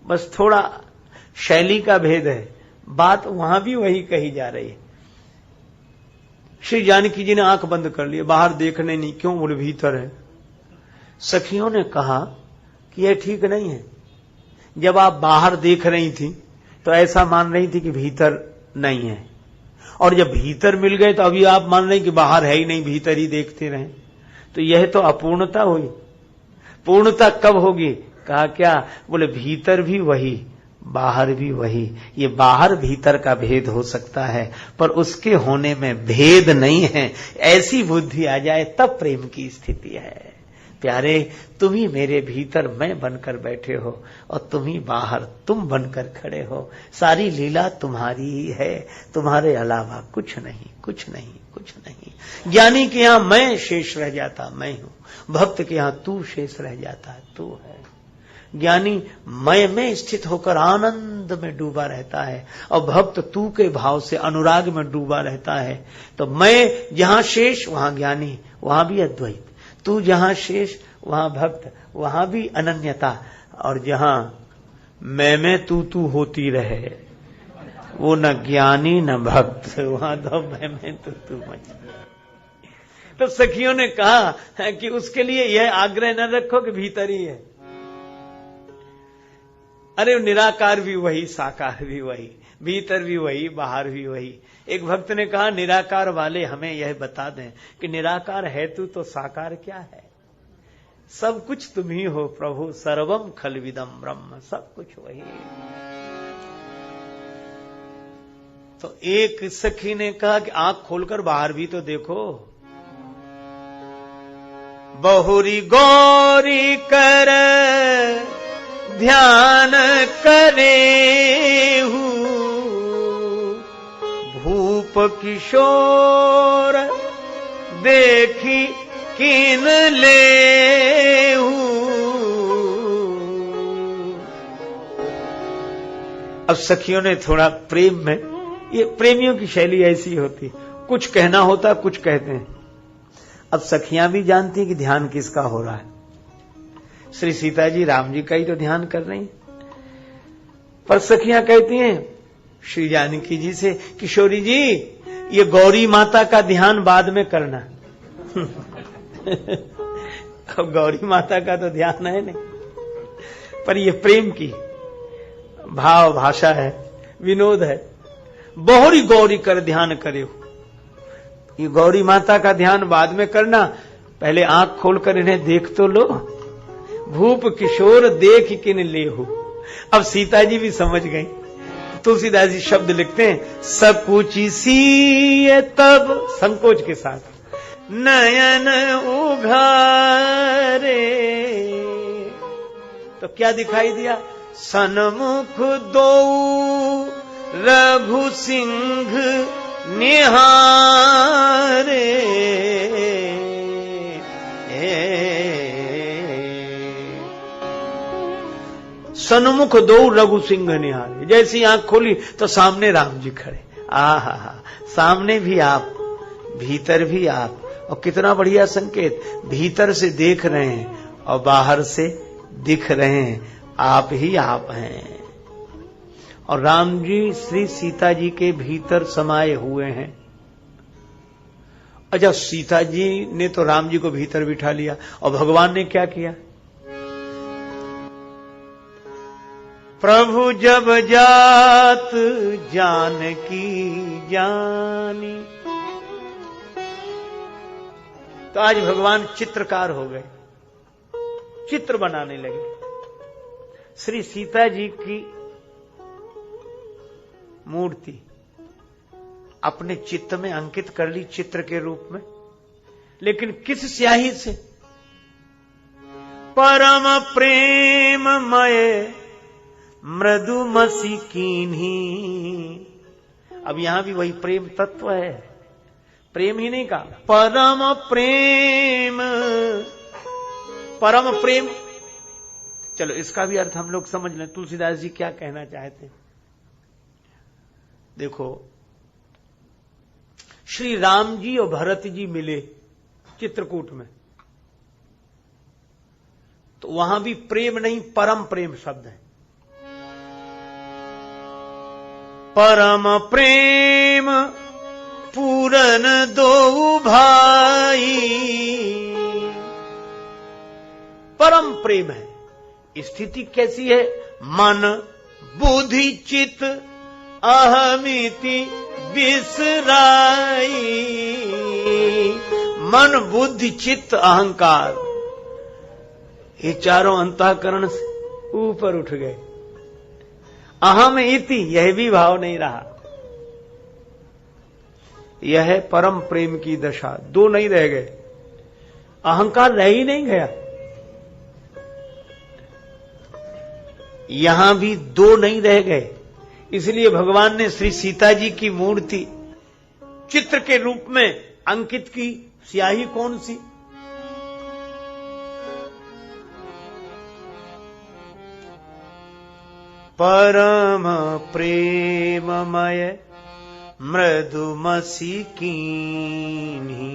बस थोड़ा शैली का भेद है, बात वहां भी वही कही जा रही है। श्री जानकी जी ने आंख बंद कर लिए, बाहर देखने नहीं, क्यों? बोले भीतर है। सखियों ने कहा कि यह ठीक नहीं है। जब आप बाहर देख रही थी तो ऐसा मान रही थी कि भीतर नहीं है, और जब भीतर मिल गए तो अभी आप मान रही कि बाहर है ही नहीं, भीतर ही देखते रहे, तो यह तो अपूर्णता हुई। पूर्णता कब होगी? कहा क्या? बोले भीतर भी वही, बाहर भी वही। ये बाहर भीतर का भेद हो सकता है, पर उसके होने में भेद नहीं है। ऐसी बुद्धि आ जाए तब प्रेम की स्थिति है। प्यारे, तुम ही मेरे भीतर मैं बनकर बैठे हो और तुम ही बाहर तुम बनकर खड़े हो। सारी लीला तुम्हारी ही है, तुम्हारे अलावा कुछ नहीं, कुछ नहीं, कुछ नहीं। ज्ञानी के यहां मैं शेष रह जाता, मैं हूं। भक्त के यहां तू शेष रह जाता, तू है। ज्ञानी मैं में स्थित होकर आनंद में डूबा रहता है, और भक्त तू के भाव से अनुराग में डूबा रहता है। तो मैं जहां शेष वहां ज्ञानी, वहां भी अद्वैत। तू जहां शेष वहां भक्त, वहां भी अनन्यता। और जहां मैं तू होती रहे, वो न ज्ञानी न भक्त, वहां तो मैं तू मच। तो सखियों ने कहा कि उसके लिए यह आग्रह न रखो कि भीतर ही है। अरे निराकार भी वही, साकार भी वही, भीतर भी वही, बाहर भी वही। एक भक्त ने कहा निराकार वाले हमें यह बता दें कि निराकार है तू तो साकार क्या है? सब कुछ तुम ही हो प्रभु, सर्वम खलविदम ब्रह्म, सब कुछ वही। तो एक सखी ने कहा कि आंख खोलकर बाहर भी तो देखो। बहुरी गौरी कर ध्यान करे भूप किशोर देखी किन ले। अब सखियों ने थोड़ा प्रेम में, ये प्रेमियों की शैली ऐसी होती, कुछ कहना होता कुछ कहते हैं। अब सखियां भी जानती कि ध्यान किसका हो रहा है। श्री सीता जी राम जी का ही तो ध्यान कर रही, पर सखियां कहती हैं श्री जानकी जी से, किशोरी जी ये गौरी माता का ध्यान बाद में करना। अब गौरी माता का तो ध्यान है नहीं, पर ये प्रेम की भाव भाषा है, विनोद है। बहुरी गौरी कर ध्यान करे हो, ये गौरी माता का ध्यान बाद में करना, पहले आंख खोलकर इन्हें देख तो लो। भूप किशोर देख किन ले हो। अब सीता जी भी समझ गई। तुलसीदास जी शब्द लिखते हैं, सकुची सी तब, संकोच के साथ, नयन उघारे। तो क्या दिखाई दिया? सन्मुख दो रघु सिंह निहारे। सन्मुख दो रघु सिंह निहारे। जैसी आंख खोली तो सामने राम जी खड़े। आहा, सामने भी आप, भीतर भी आप। और कितना बढ़िया संकेत, भीतर से देख रहे हैं और बाहर से दिख रहे हैं, आप ही आप हैं। और राम जी श्री सीता जी के भीतर समाये हुए हैं। अच्छा, सीता जी ने तो राम जी को भीतर बिठा लिया, और भगवान ने क्या किया? प्रभु जब जात जानकी जानी। तो आज भगवान चित्रकार हो गए, चित्र बनाने लगे। श्री सीता जी की मूर्ति अपने चित्त में अंकित कर ली, चित्र के रूप में। लेकिन किस स्याही से? परम प्रेममय मृदुमसी कीन्ही। अब यहां भी वही प्रेम तत्व है, प्रेम ही नहीं कहा, परम प्रेम, परम प्रेम। चलो इसका भी अर्थ हम लोग समझ लें, तुलसीदास जी क्या कहना चाहते हैं। देखो, श्री राम जी और भरत जी मिले चित्रकूट में। तो वहां भी प्रेम नहीं, परम प्रेम शब्द है। परम प्रेम पूरन दो भाई, परम प्रेम है। स्थिति कैसी है? मन बुद्धि चित अहमिति बिसराई। मन बुद्धि चित्त अहंकार, ये चारों अंतःकरण से ऊपर उठ गए। अहम इति, यह भी भाव नहीं रहा। यह है परम प्रेम की दशा। दो नहीं रह गए, अहंकार रह ही नहीं गया। यहां भी दो नहीं रह गए। इसलिए भगवान ने श्री सीता जी की मूर्ति चित्र के रूप में अंकित की। स्याही कौन सी? परम प्रेममय मृदुमसी कीन्ही,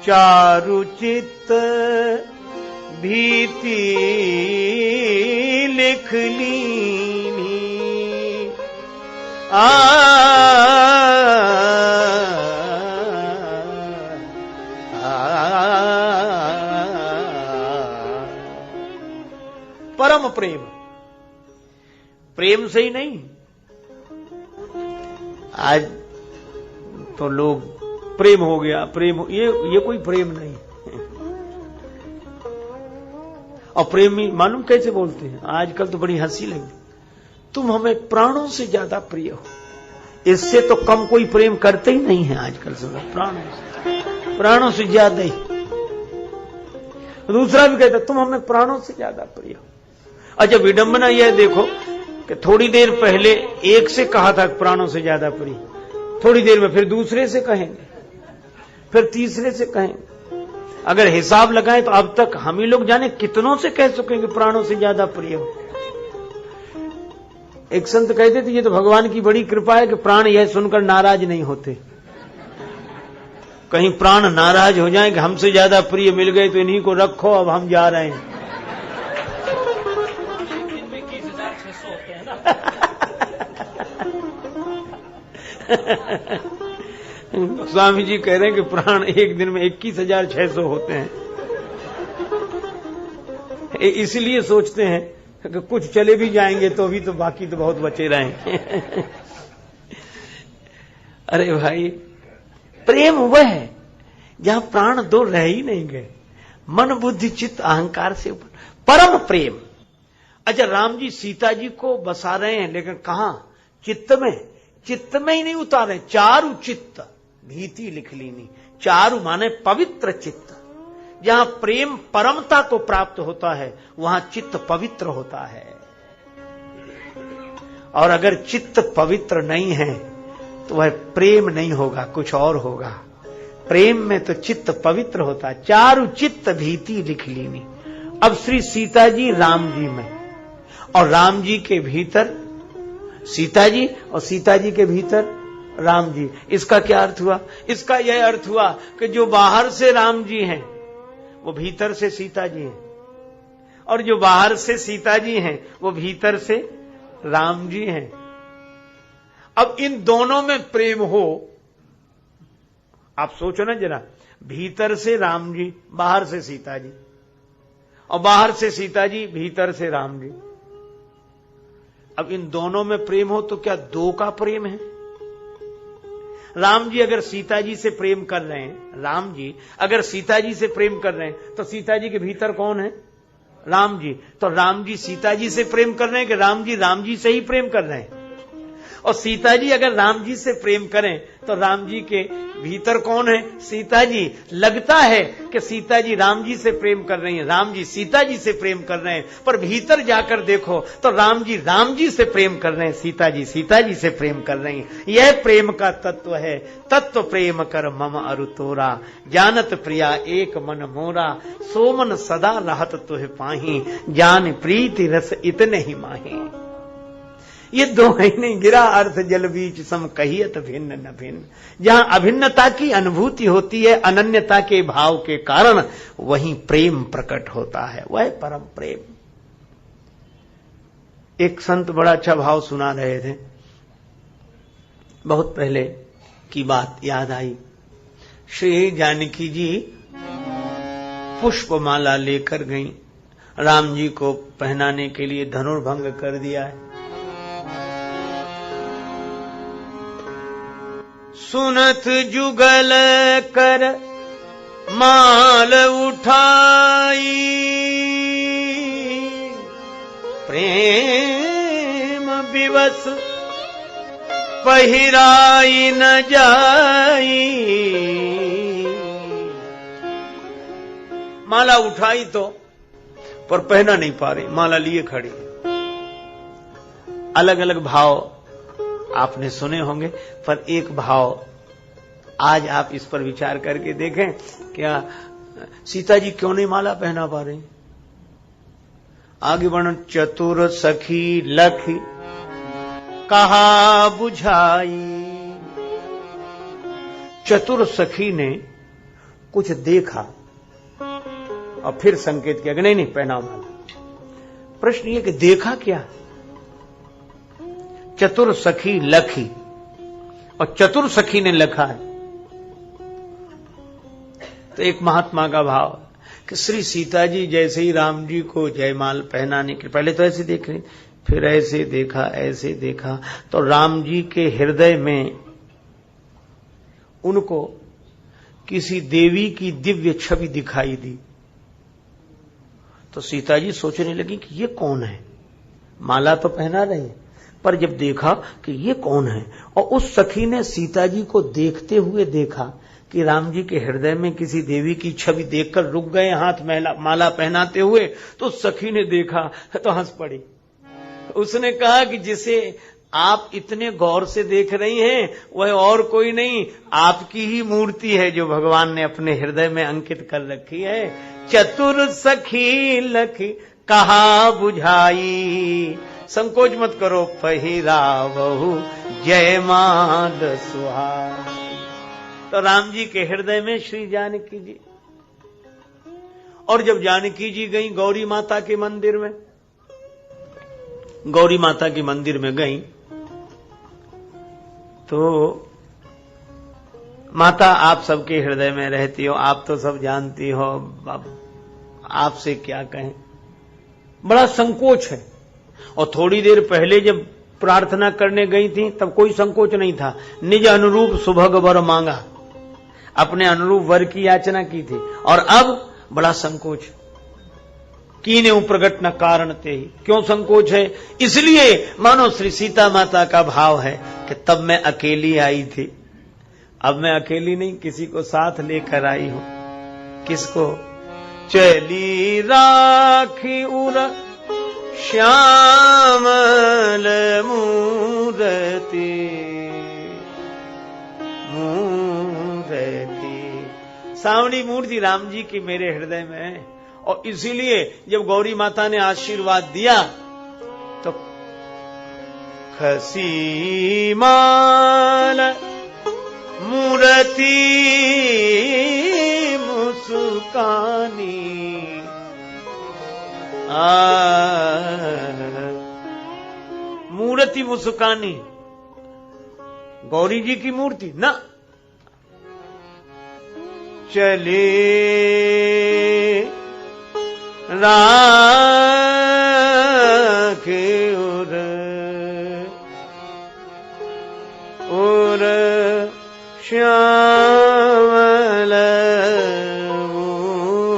चारु चित्त भीति लिख लीनी। परम प्रेम, प्रेम से ही नहीं। आज तो लोग प्रेम हो गया, प्रेम, ये कोई प्रेम नहीं। और प्रेमी मालूम कैसे बोलते हैं? आजकल तो बड़ी हंसी लगी, तुम हमें प्राणों से ज्यादा प्रिय हो। इससे तो कम कोई प्रेम करते ही नहीं है आजकल सब, प्राणों से ज्यादा ही। दूसरा भी कहता तुम हमें प्राणों से ज्यादा प्रिय हो। अच्छा, विडंबना यह देखो कि थोड़ी देर पहले एक से कहा था प्राणों से ज्यादा प्रिय, थोड़ी देर में फिर दूसरे से कहेंगे, फिर तीसरे से कहेंगे। अगर हिसाब लगाएं तो अब तक हम ही लोग जाने कितनों से कह सकेंगे प्राणों से ज्यादा प्रिय हो। एक संत कहते थे ये तो भगवान की बड़ी कृपा है कि प्राण यह सुनकर नाराज नहीं होते। कहीं प्राण नाराज हो जाए कि हमसे ज्यादा प्रिय मिल गए तो इन्हीं को रखो, अब हम जा रहे हैं। स्वामी जी कह रहे हैं कि प्राण एक दिन में 21,600 होते हैं। इसलिए सोचते हैं कि कुछ चले भी जाएंगे तो भी तो बाकी तो बहुत बचे रहें। अरे भाई, प्रेम वह है जहां प्राण दो रह ही नहीं गए, मन बुद्धि चित्त अहंकार से ऊपर, परम प्रेम। अच्छा, राम जी सीता जी को बसा रहे हैं, लेकिन कहां? चित्त में। चित्त में ही नहीं उतारे। चारु चित्त भीति लिख लीनी। चारु माने पवित्र चित्त। जहां प्रेम परमता को प्राप्त होता है वहां चित्त पवित्र होता है। और अगर चित्त पवित्र नहीं है तो वह प्रेम नहीं होगा, कुछ और होगा। प्रेम में तो चित्त पवित्र होता है। चारु चित्त भीति लिख लीनी। अब श्री सीता जी राम जी में, और राम जी के भीतर सीता जी, और सीता जी के भीतर राम जी। इसका क्या अर्थ हुआ? इसका यह अर्थ हुआ कि जो बाहर से राम जी हैं वो भीतर से सीता जी हैं, और जो बाहर से सीता जी हैं वो भीतर से राम जी हैं। अब इन दोनों में प्रेम हो, आप सोचो ना जरा, भीतर से राम जी, बाहर से सीता जी, और बाहर से सीता जी, भीतर से राम जी। अब इन दोनों में प्रेम हो तो क्या दो का प्रेम है? राम जी अगर सीता जी से प्रेम कर रहे हैं, राम जी अगर सीता जी से प्रेम कर रहे हैं तो सीता जी के भीतर कौन है? राम जी। तो राम जी सीता जी से प्रेम कर रहे हैं कि राम जी से ही प्रेम कर रहे हैं? और सीता जी अगर राम जी से प्रेम करें तो राम जी के भीतर कौन है? सीता जी। लगता है कि सीता जी राम जी से प्रेम कर रही हैं, राम जी सीता जी से प्रेम कर रहे हैं, पर भीतर जाकर देखो तो राम जी से प्रेम कर रहे हैं, सीता जी से प्रेम कर रही हैं। यह प्रेम का तत्व है। तत्व प्रेम कर मम अरु तोरा, जानत प्रिया एक मन मोरा, सोमन सदा रहत तुह पाही, जान प्रीति रस इतने ही माही। ये दो ही नहीं, गिरा अर्थ जल बीच सम कहियत भिन्न न भिन्न। जहां अभिन्नता की अनुभूति होती है अनन्यता के भाव के कारण, वहीं प्रेम प्रकट होता है, वह परम प्रेम। एक संत बड़ा अच्छा भाव सुना रहे थे, बहुत पहले की बात याद आई। श्री जानकी जी पुष्पमाला लेकर गई, राम जी को पहनाने के लिए धनुर्भंग कर दिया है। सुनत जुगल कर माल उठाई, प्रेम विवश पहिराई न जाई। माला उठाई तो पर पहना नहीं पा रही, माला लिए खड़ी। अलग अलग भाव आपने सुने होंगे, पर एक भाव आज आप इस पर विचार करके देखें, क्या सीता जी क्यों नहीं माला पहना पा रही? आगे बढ़ो। चतुर सखी लख कहा बुझाई। चतुर सखी ने कुछ देखा और फिर संकेत किया कि नहीं पहनाओ माला। प्रश्न ये कि देखा क्या? चतुर सखी लखी, और चतुर सखी ने लखा है। तो एक महात्मा का भाव कि श्री सीता जी जैसे ही राम जी को जयमाल पहनाने के पहले तो ऐसे देख रही, फिर ऐसे देखा, ऐसे देखा, तो राम जी के हृदय में उनको किसी देवी की दिव्य छवि दिखाई दी। तो सीता जी सोचने लगी कि ये कौन है? माला तो पहना रही है, पर जब देखा कि ये कौन है, और उस सखी ने सीता जी को देखते हुए देखा कि राम जी के हृदय में किसी देवी की छवि देखकर रुक गए हाथ माला पहनाते हुए, तो सखी ने देखा तो हंस पड़ी। उसने कहा कि जिसे आप इतने गौर से देख रही हैं वह और कोई नहीं, आपकी ही मूर्ति है जो भगवान ने अपने हृदय में अंकित कर रखी है। चतुर सखी लख कहा बुझाई, संकोच मत करो पहिरावहु जयमाल सुहाई। तो राम जी के हृदय में श्री जानकी जी, और जब जानकी जी गई गौरी माता के मंदिर में, गौरी माता के मंदिर में गई तो माता आप सबके हृदय में रहती हो, आप तो सब जानती हो, आपसे क्या कहें, बड़ा संकोच है। और थोड़ी देर पहले जब प्रार्थना करने गई थी तब कोई संकोच नहीं था, निज अनुरूप सुभग वर मांगा, अपने अनुरूप वर की याचना की थी, और अब बड़ा संकोच। कीने प्रगट न कारण ते ही, क्यों संकोच है? इसलिए मानो श्री सीता माता का भाव है कि तब मैं अकेली आई थी, अब मैं अकेली नहीं, किसी को साथ लेकर आई हूं। किसको? चली राखी उर श्यामल मूरति मूरति, सावनी मूर्ति राम जी की मेरे हृदय में है। और इसीलिए जब गौरी माता ने आशीर्वाद दिया तो खसी माल मूर्ति मुस्कानी, मूर्ति मुस्कानी, गौरी जी की मूर्ति ना। चले राखे उर श्यामल मूरति।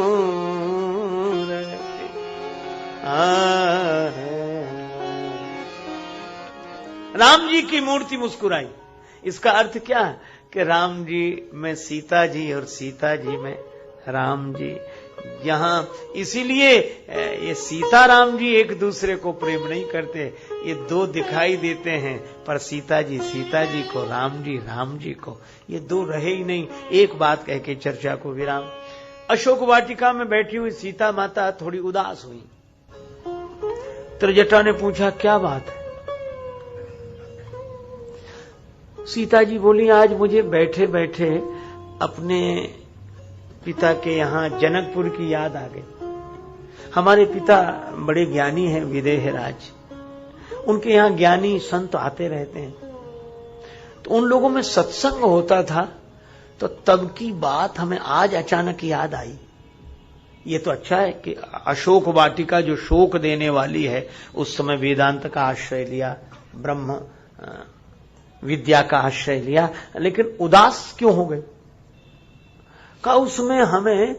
राम जी की मूर्ति मुस्कुराई। इसका अर्थ क्या है कि राम जी में सीता जी और सीता जी में राम जी। यहां इसीलिए ये सीता राम जी एक दूसरे को प्रेम नहीं करते, ये दो दिखाई देते हैं, पर सीता जी को, राम जी को, ये दो रहे ही नहीं। एक बात कह के चर्चा को विराम। अशोक वाटिका में बैठी हुई सीता माता थोड़ी उदास हुई। त्रिजटा ने पूछा क्या बात है? सीता जी बोली, आज मुझे बैठे बैठे अपने पिता के यहाँ जनकपुर की याद आ गई। हमारे पिता बड़े ज्ञानी हैं, विदेह राज। उनके यहाँ ज्ञानी संत आते रहते हैं, तो उन लोगों में सत्संग होता था, तो तब की बात हमें आज अचानक याद आई। ये तो अच्छा है कि अशोक वाटिका जो शोक देने वाली है, उस समय वेदांत का आश्रय लिया, ब्रह्म विद्या का आश्रय लिया, लेकिन उदास क्यों हो गए? का उसमें हमें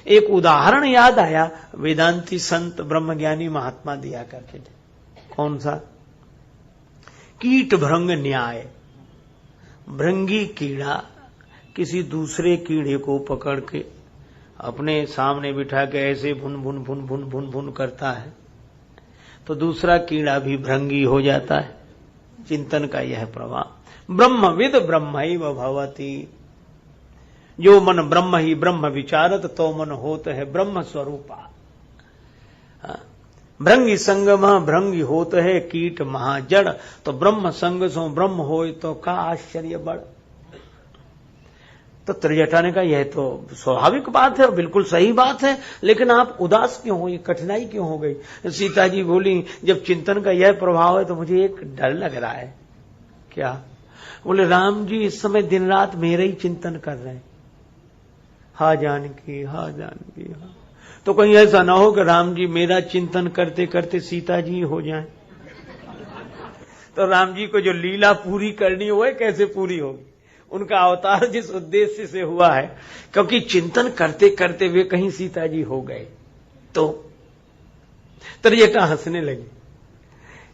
एक उदाहरण याद आया, वेदांती संत ब्रह्मज्ञानी महात्मा दिया करके। कौन सा? कीट भृंग न्याय। भृंगी कीड़ा किसी दूसरे कीड़े को पकड़ के अपने सामने बिठा के ऐसे भुन भुन भुन भुन भुन भुन करता है, तो दूसरा कीड़ा भी भृंगी हो जाता है। चिंतन का यह प्रभाव। ब्रह्मविद ब्रह्मैव भवति। जो मन ब्रह्म ही ब्रह्म विचारत, तो मन होत है ब्रह्म स्वरूपा। भृंगी संगम भृंगी होत है कीट महाजड़। तो ब्रह्म संग सो ब्रह्म होय तो का आश्चर्य बड़। तो त्रिजटा ने कहा, यह तो स्वाभाविक बात है, बिल्कुल सही बात है, लेकिन आप उदास क्यों हो? ये कठिनाई क्यों हो गई? सीता जी बोली, जब चिंतन का यह प्रभाव है तो मुझे एक डर लग रहा है। क्या? बोले, राम जी इस समय दिन रात मेरे ही चिंतन कर रहे हैं। हा जानकी, हा जानकी, हा। तो कहीं ऐसा ना हो कि राम जी मेरा चिंतन करते करते सीता जी हो जाएं। तो राम जी को जो लीला पूरी करनी हो, कैसे पूरी होगी? उनका अवतार जिस उद्देश्य से हुआ है, क्योंकि चिंतन करते करते वे कहीं सीता जी हो गए। तो त्रिजटा हंसने लगी।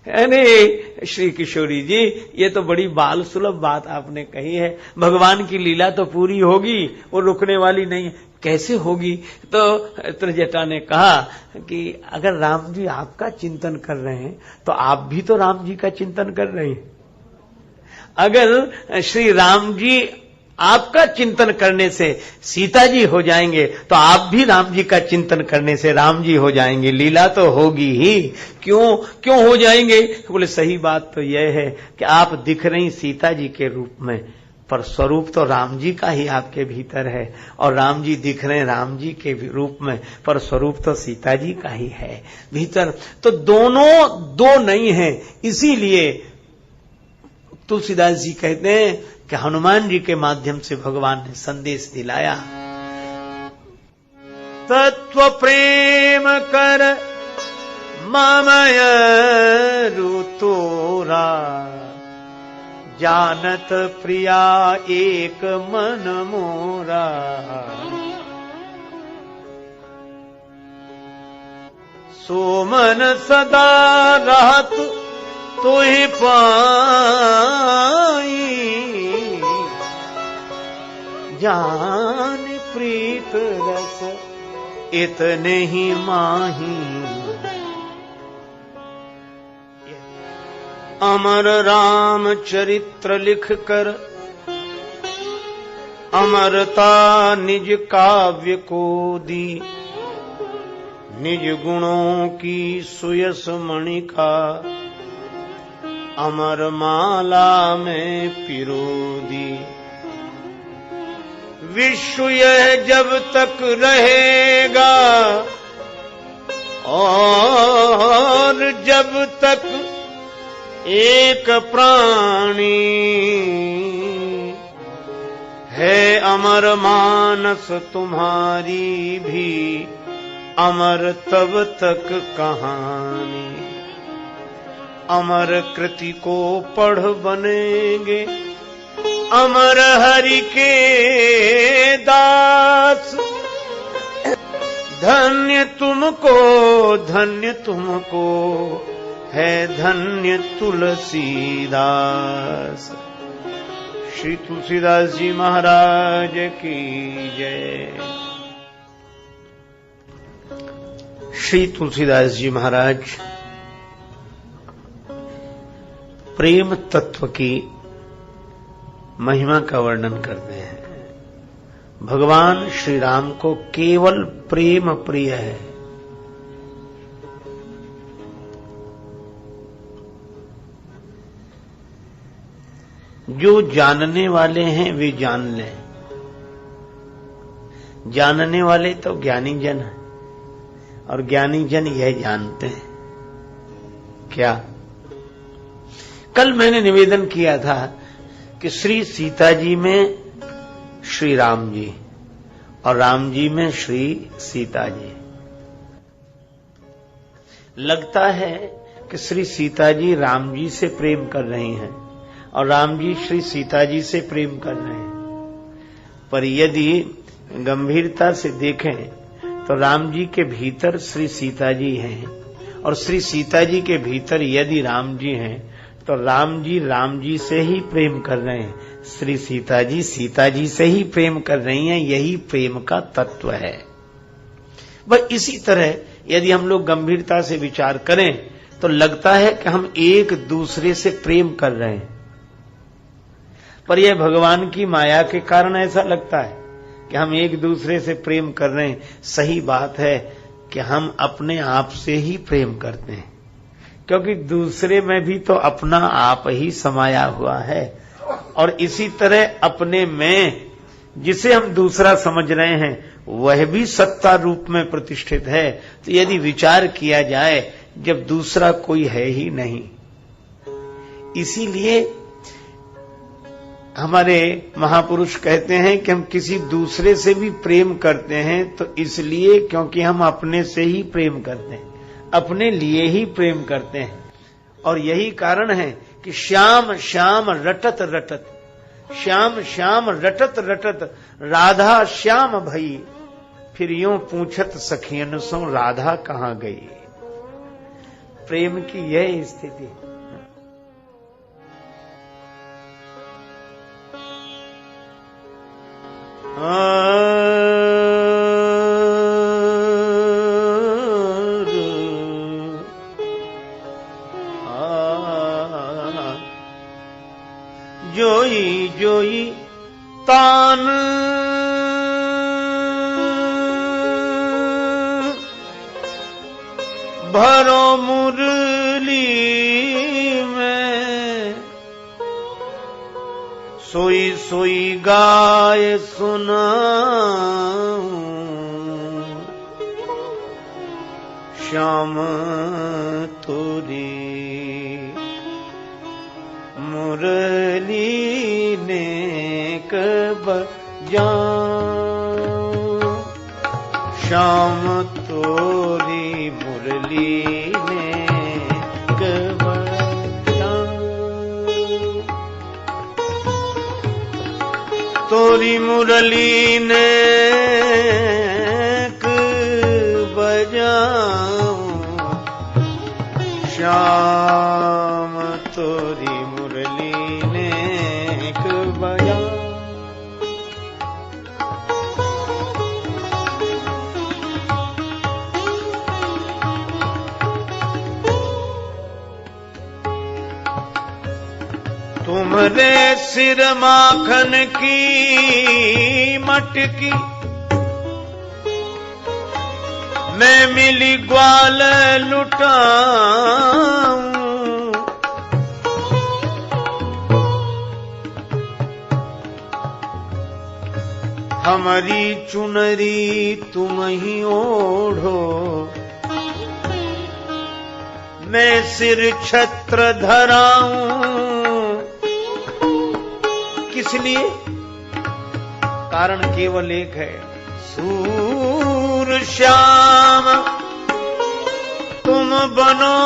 अरे श्री किशोरी जी, ये तो बड़ी बाल सुलभ बात आपने कही है। भगवान की लीला तो पूरी होगी, वो रुकने वाली नहीं। कैसे होगी? तो त्रिजटा ने कहा कि अगर राम जी आपका चिंतन कर रहे हैं, तो आप भी तो राम जी का चिंतन कर रहे हैं। अगर श्री राम जी आपका चिंतन करने से सीता जी हो जाएंगे, तो आप भी राम जी का चिंतन करने से राम जी हो जाएंगे। लीला तो होगी ही। क्यों हो जाएंगे? बोले, सही बात तो यह है कि आप दिख रही सीता जी के रूप में, पर स्वरूप तो राम जी का ही आपके भीतर है, और राम जी दिख रहे हैं राम जी के रूप में, पर स्वरूप तो सीता जी का ही है भीतर। तो दोनों दो नहीं है। इसीलिए तुलसीदास जी कहते हैं कि हनुमान जी के माध्यम से भगवान ने संदेश दिलाया, तत्व प्रेम कर मामय ऋतोरा, जानत प्रिया एक मन मोरा। सो मन सदा रहत तो ही पाई, जान प्रीत रस इतने ही माही। अमर राम चरित्र लिख कर अमरता निज काव्य को दी, निज गुणों की सुयस मणिका अमर माला में पिरो दी। विश्व यह जब तक रहेगा और जब तक एक प्राणी है, अमर मानस तुम्हारी भी अमर तब तक कहानी। अमर कृति को पढ़ बनेंगे अमर हरि के दास। धन्य तुमको है धन्य तुलसीदास। श्री तुलसीदास जी महाराज की जय। श्री तुलसीदास जी महाराज प्रेम तत्व की महिमा का वर्णन करते हैं। भगवान श्री राम को केवल प्रेम प्रिय है। जो जानने वाले हैं वे जान लें। जानने वाले तो ज्ञानी जन है, और ज्ञानी जन यह जानते हैं। क्या? कल मैंने निवेदन किया था कि श्री सीता जी में श्री राम जी और राम जी में श्री सीता जी। लगता है कि श्री सीता जी राम जी से प्रेम कर रही हैं और राम जी श्री सीता जी से प्रेम कर रहे हैं। पर यदि गंभीरता से देखें तो राम जी के भीतर श्री सीता जी हैं, और श्री सीता जी के भीतर यदि राम जी हैं तो राम जी से ही प्रेम कर रहे हैं, श्री सीता जी से ही प्रेम कर रही हैं। यही प्रेम का तत्व है। वह इसी तरह यदि हम लोग गंभीरता से विचार करें तो लगता है कि हम एक दूसरे से प्रेम कर रहे हैं, पर यह भगवान की माया के कारण ऐसा लगता है कि हम एक दूसरे से प्रेम कर रहे हैं। सही बात है कि हम अपने आप से ही प्रेम करते हैं, क्योंकि दूसरे में भी तो अपना आप ही समाया हुआ है, और इसी तरह अपने में जिसे हम दूसरा समझ रहे हैं वह भी सत्ता रूप में प्रतिष्ठित है। तो यदि विचार किया जाए, जब दूसरा कोई है ही नहीं, इसीलिए हमारे महापुरुष कहते हैं कि हम किसी दूसरे से भी प्रेम करते हैं तो इसलिए क्योंकि हम अपने से ही प्रेम करते हैं, अपने लिए ही प्रेम करते हैं। और यही कारण है कि श्याम श्याम रटत रटत, श्याम श्याम रटत रटत राधा श्याम भई, फिर यूं पूछत सखियन सो राधा कहां गई। प्रेम की यह स्थिति है। जोई जोई तान भरो मुरली में, सोई सोई गाय सुनाऊं, श्याम तोरी मुरली ने कब जाऊं, श्याम तोरी मुरली ने कब जाऊं, तोरी मुरली ने कब जाऊं, श्याम तोरी मुरली ने कब जाऊं। तुम्हारे सिर माखन की मटकी, मैं मिली ग्वाल लुटाऊं, हमारी चुनरी तुम ही ओढ़ो, मैं सिर छत्र धराऊं। किस लिए? कारण केवल एक है, सूर श्याम तुम बनो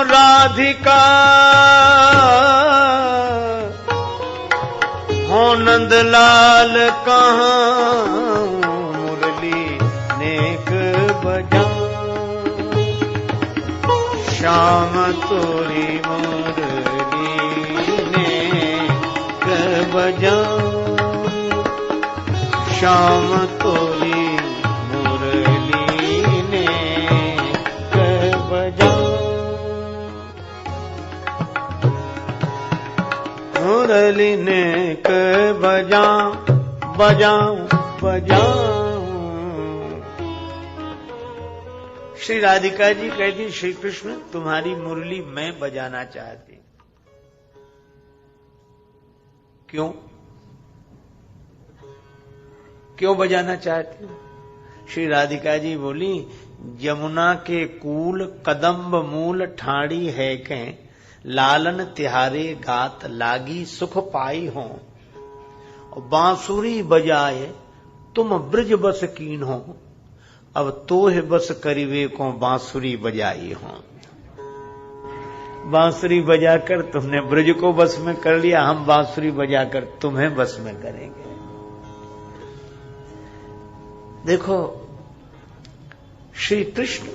राधिका, हो नंदलाल कहाँ मुरली नेक बजाऊं, श्याम तोरी मुरली नेक बजाऊं, श्याम तोरी मुरली नेक बजाऊं, मुरली नेक बजाऊं बजाऊं बजाऊं। श्री राधिका जी कहती, श्री कृष्ण तुम्हारी मुरली मैं बजाना चाहती। क्यों बजाना चाहती हो? श्री राधिका जी बोली, यमुना के कूल कदम्ब मूल ठाड़ी है के, लालन तिहारे गात लागी सुख पाई हो। बांसुरी बजाए तुम ब्रज बस कीन हो, अब तोह बस करीवे को बांसुरी बजाई हो। बांसुरी बजाकर तुमने ब्रज को बस में कर लिया, हम बांसुरी बजाकर तुम्हें बस में करेंगे। देखो, श्री कृष्ण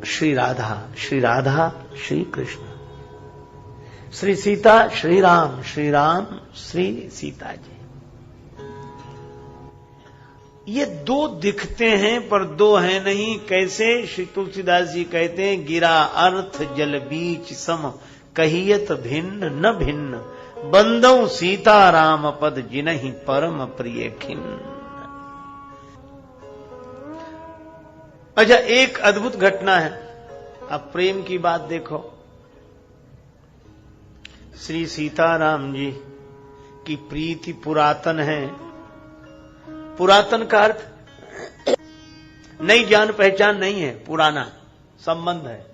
श्री राधा, श्री राधा श्री कृष्ण, श्री सीता श्री राम, श्री राम श्री सीता जी। ये दो दिखते हैं पर दो हैं नहीं। कैसे? श्री तुलसीदास जी कहते हैं, गिरा अर्थ जल बीच सम, कहियत भिन्न न भिन्न, बंदौ सीता राम पद जिनहि परम प्रिय खिन्न। अच्छा, एक अद्भुत घटना है। अब प्रेम की बात देखो। श्री सीताराम जी की प्रीति पुरातन है। पुरातन का अर्थ नई जान पहचान नहीं है, पुराना संबंध है।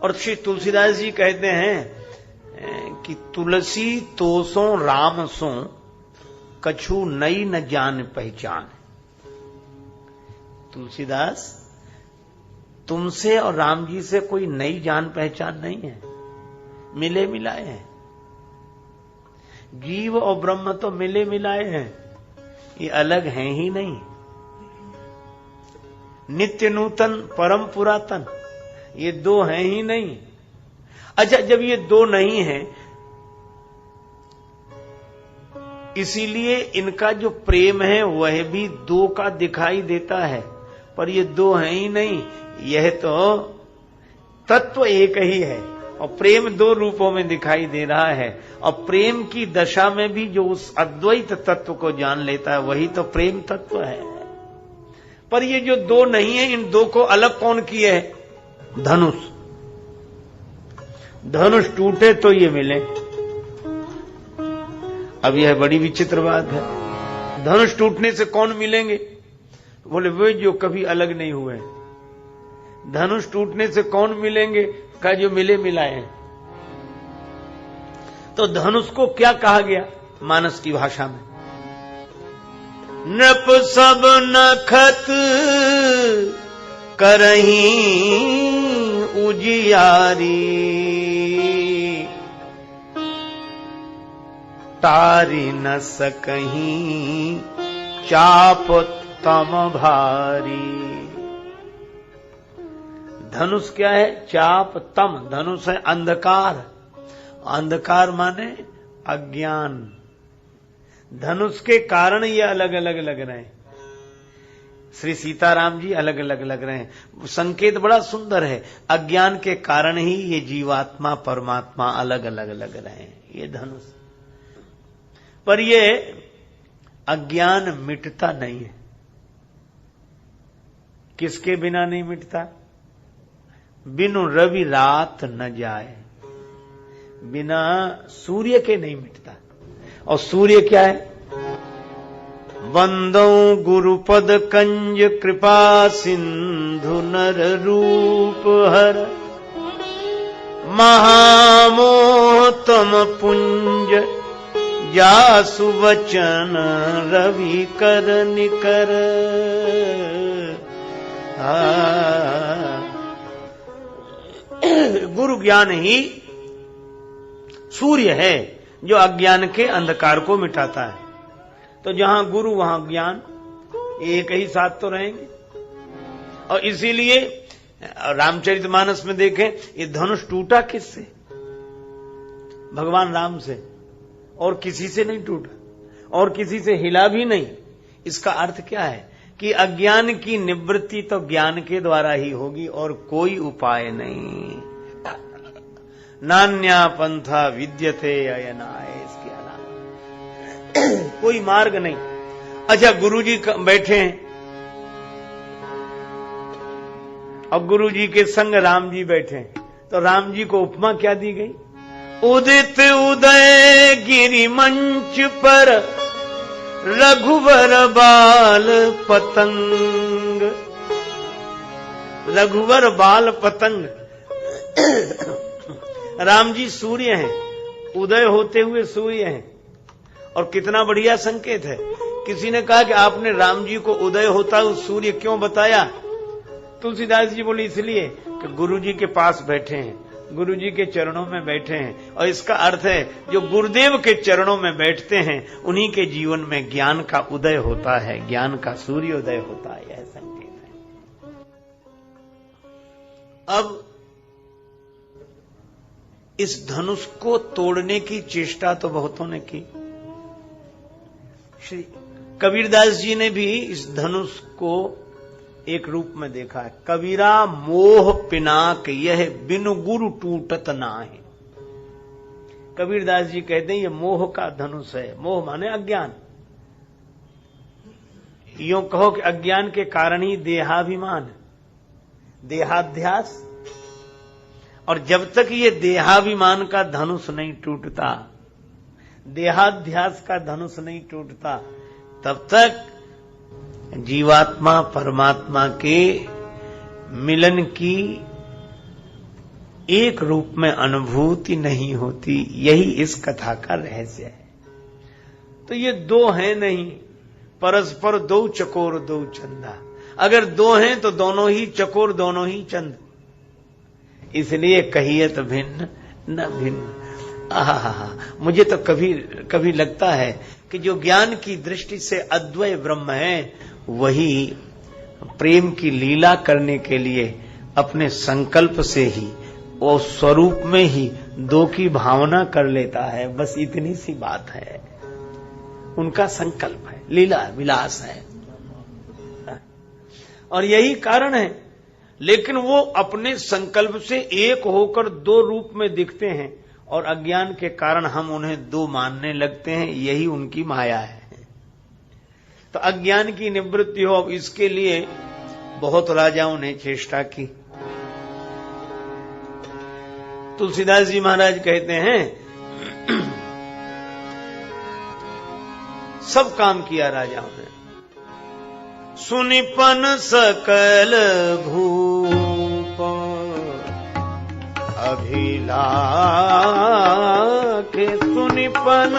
और श्री तुलसीदास जी कहते हैं कि तुलसी तोसों राम सो, कछु नई न जान पहचान। तुलसीदास, तुमसे और राम जी से कोई नई जान पहचान नहीं है, मिले मिलाए हैं। जीव और ब्रह्म तो मिले मिलाए हैं, ये अलग हैं ही नहीं। नित्य नूतन परम पुरातन, ये दो हैं ही नहीं। अच्छा, जब ये दो नहीं हैं, इसीलिए इनका जो प्रेम है वह भी दो का दिखाई देता है, पर ये दो हैं ही नहीं। यह तो तत्व एक ही है और प्रेम दो रूपों में दिखाई दे रहा है। और प्रेम की दशा में भी जो उस अद्वैत तत्व को जान लेता है वही तो प्रेम तत्व है। पर ये जो दो नहीं है, इन दो को अलग कौन किए है? धनुष। धनुष टूटे तो ये मिले। अब यह बड़ी विचित्र बात है। धनुष टूटने से कौन मिलेंगे? बोले वे जो कभी अलग नहीं हुए। धनुष टूटने से कौन मिलेंगे? का जो मिले मिलाए हैं। तो धनुष को क्या कहा गया मानस की भाषा में? नृप सब नखत करहीं उजियारी, तारी न सकहीं चाप तम भारी। धनुष क्या है? चाप तम। धनुष है अंधकार। अंधकार माने अज्ञान। धनुष के कारण ये अलग अलग लग रहे हैं। श्री सीताराम जी अलग अलग लग रहे हैं। संकेत बड़ा सुंदर है। अज्ञान के कारण ही ये जीवात्मा परमात्मा अलग अलग लग रहे हैं, ये धनुष। पर ये अज्ञान मिटता नहीं है। किसके बिना नहीं मिटता? बिनु रवि रात न जाए, बिना सूर्य के नहीं मिटता। और सूर्य क्या है? वंदो गुरुपद कंज कृपा सिंधु नर रूप हर, महामोहतम पुंज जासु वचन रवि कर निकर। गुरु ज्ञान ही सूर्य है जो अज्ञान के अंधकार को मिटाता है। तो जहां गुरु वहां ज्ञान, एक ही साथ तो रहेंगे। और इसीलिए रामचरितमानस में देखें, ये धनुष टूटा किससे? भगवान राम से, और किसी से नहीं टूटा और किसी से हिला भी नहीं। इसका अर्थ क्या है? कि अज्ञान की निवृत्ति तो ज्ञान के द्वारा ही होगी और कोई उपाय नहीं। नान्या पंथा विद्यते अयनाय, इसके अलावा कोई मार्ग नहीं। अच्छा, गुरुजी बैठे हैं और गुरुजी के संग राम जी बैठे हैं, तो राम जी को उपमा क्या दी गई? उदित उदय गिरि मंच पर रघुवर बाल पतंग। रघुवर बाल पतंग। राम जी सूर्य हैं, उदय होते हुए सूर्य हैं, और कितना बढ़िया संकेत है। किसी ने कहा कि आपने राम जी को उदय होता हुआ सूर्य क्यों बताया? तुलसीदास जी बोले इसलिए कि गुरु जी के पास बैठे हैं, गुरु जी के चरणों में बैठे हैं, और इसका अर्थ है जो गुरुदेव के चरणों में बैठते हैं उन्हीं के जीवन में ज्ञान का उदय होता है, ज्ञान का सूर्योदय होता है। यह संकेत है। अब इस धनुष को तोड़ने की चेष्टा तो बहुतों ने की। श्री कबीरदास जी ने भी इस धनुष को एक रूप में देखा है। कबीरा मोह पिनाक यह बिनु गुरु टूटत नाहि। कबीरदास जी कहते हैं ये मोह का धनुष है। मोह माने अज्ञान। यूं कहो कि अज्ञान के कारण ही देहाभिमान, देहाध्यास। और जब तक ये देहाभिमान का धनुष नहीं टूटता, देहाध्यास का धनुष नहीं टूटता, तब तक जीवात्मा परमात्मा के मिलन की एक रूप में अनुभूति नहीं होती। यही इस कथा का रहस्य है। तो ये दो हैं नहीं, परस्पर दो चकोर दो चंदा। अगर दो हैं तो दोनों ही चकोर, दोनों ही चंद। इसलिए कहियत भिन्न न भिन्न। आहा, मुझे तो कभी कभी लगता है कि जो ज्ञान की दृष्टि से अद्वय ब्रह्म है वही प्रेम की लीला करने के लिए अपने संकल्प से ही और स्वरूप में ही दो की भावना कर लेता है। बस इतनी सी बात है। उनका संकल्प है, लीला विलास है, और यही कारण है। लेकिन वो अपने संकल्प से एक होकर दो रूप में दिखते हैं, और अज्ञान के कारण हम उन्हें दो मानने लगते हैं। यही उनकी माया है। तो अज्ञान की निवृत्ति हो, अब इसके लिए बहुत राजाओं ने चेष्टा की। तुलसीदास जी महाराज कहते हैं सब काम किया राजाओं ने। सुनिपन सकल भूप अभिलाखे, सुनिपन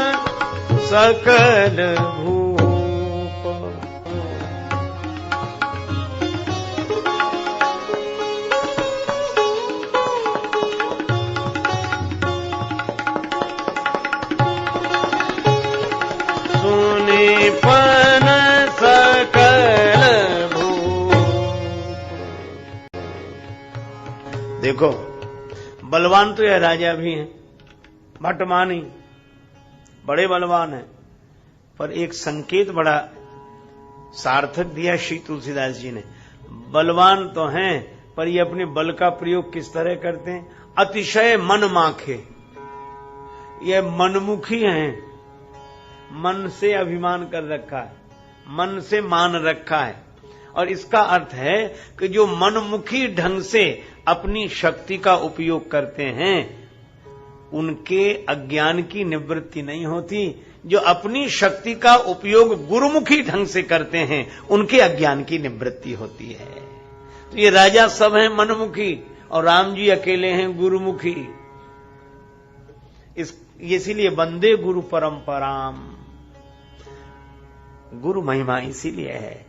सकल भूप। सुनिपन सकल भूप। देखो, बलवान तो यह राजा भी हैं, भटमानी बड़े बलवान हैं, पर एक संकेत बड़ा सार्थक दिया श्री तुलसीदास जी ने। बलवान तो हैं, पर ये अपने बल का प्रयोग किस तरह करते हैं? अतिशय मन माखे। ये मनमुखी हैं, मन से अभिमान कर रखा है, मन से मान रखा है। और इसका अर्थ है कि जो मनमुखी ढंग से अपनी शक्ति का उपयोग करते हैं उनके अज्ञान की निवृत्ति नहीं होती। जो अपनी शक्ति का उपयोग गुरुमुखी ढंग से करते हैं उनके अज्ञान की निवृत्ति होती है। तो ये राजा सब हैं मनमुखी, और राम जी अकेले हैं गुरुमुखी। इसीलिए वंदे गुरु परंपराम। गुरु महिमा इसीलिए है।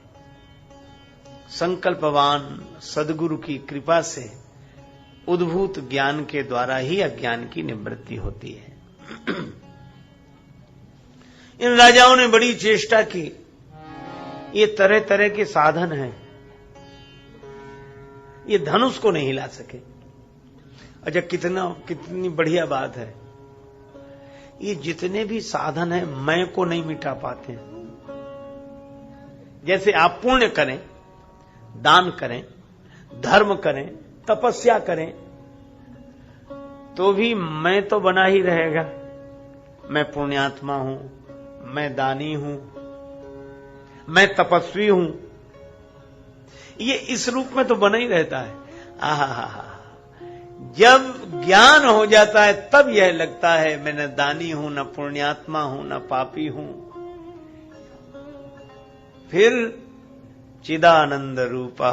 संकल्पवान सदगुरु की कृपा से उद्भूत ज्ञान के द्वारा ही अज्ञान की निवृत्ति होती है। इन राजाओं ने बड़ी चेष्टा की। ये तरह तरह के साधन हैं, ये धनुष को नहीं हिला सके। अच्छा, कितनी बढ़िया बात है। ये जितने भी साधन हैं मैं को नहीं मिटा पाते। जैसे आप पुण्य करें, दान करें, धर्म करें, तपस्या करें, तो भी मैं तो बना ही रहेगा। मैं पुण्यात्मा हूं, मैं दानी हूं, मैं तपस्वी हूं। ये इस रूप में तो बना ही रहता है। आहा, जब ज्ञान हो जाता है तब यह लगता है मैं न दानी हूं, न पुण्यात्मा हूं, न पापी हूं। फिर चिदानंद रूपा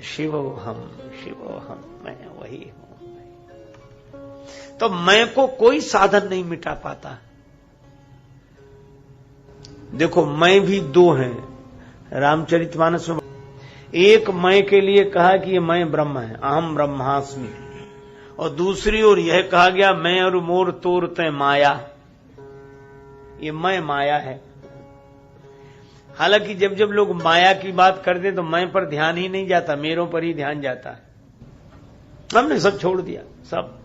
शिवोहम शिवोहम, मैं वही हूं। तो मैं को कोई साधन नहीं मिटा पाता। देखो मैं भी दो हैं रामचरितमानस में। एक मैं के लिए कहा कि ये मैं ब्रह्म है, अहम ब्रह्मास्मि, और दूसरी ओर यह कहा गया मैं और मोर तोर तय माया, ये मैं माया है। हालांकि जब जब लोग माया की बात करते तो मैं पर ध्यान ही नहीं जाता, मेरों पर ही ध्यान जाता है। हमने सब छोड़ दिया, सब।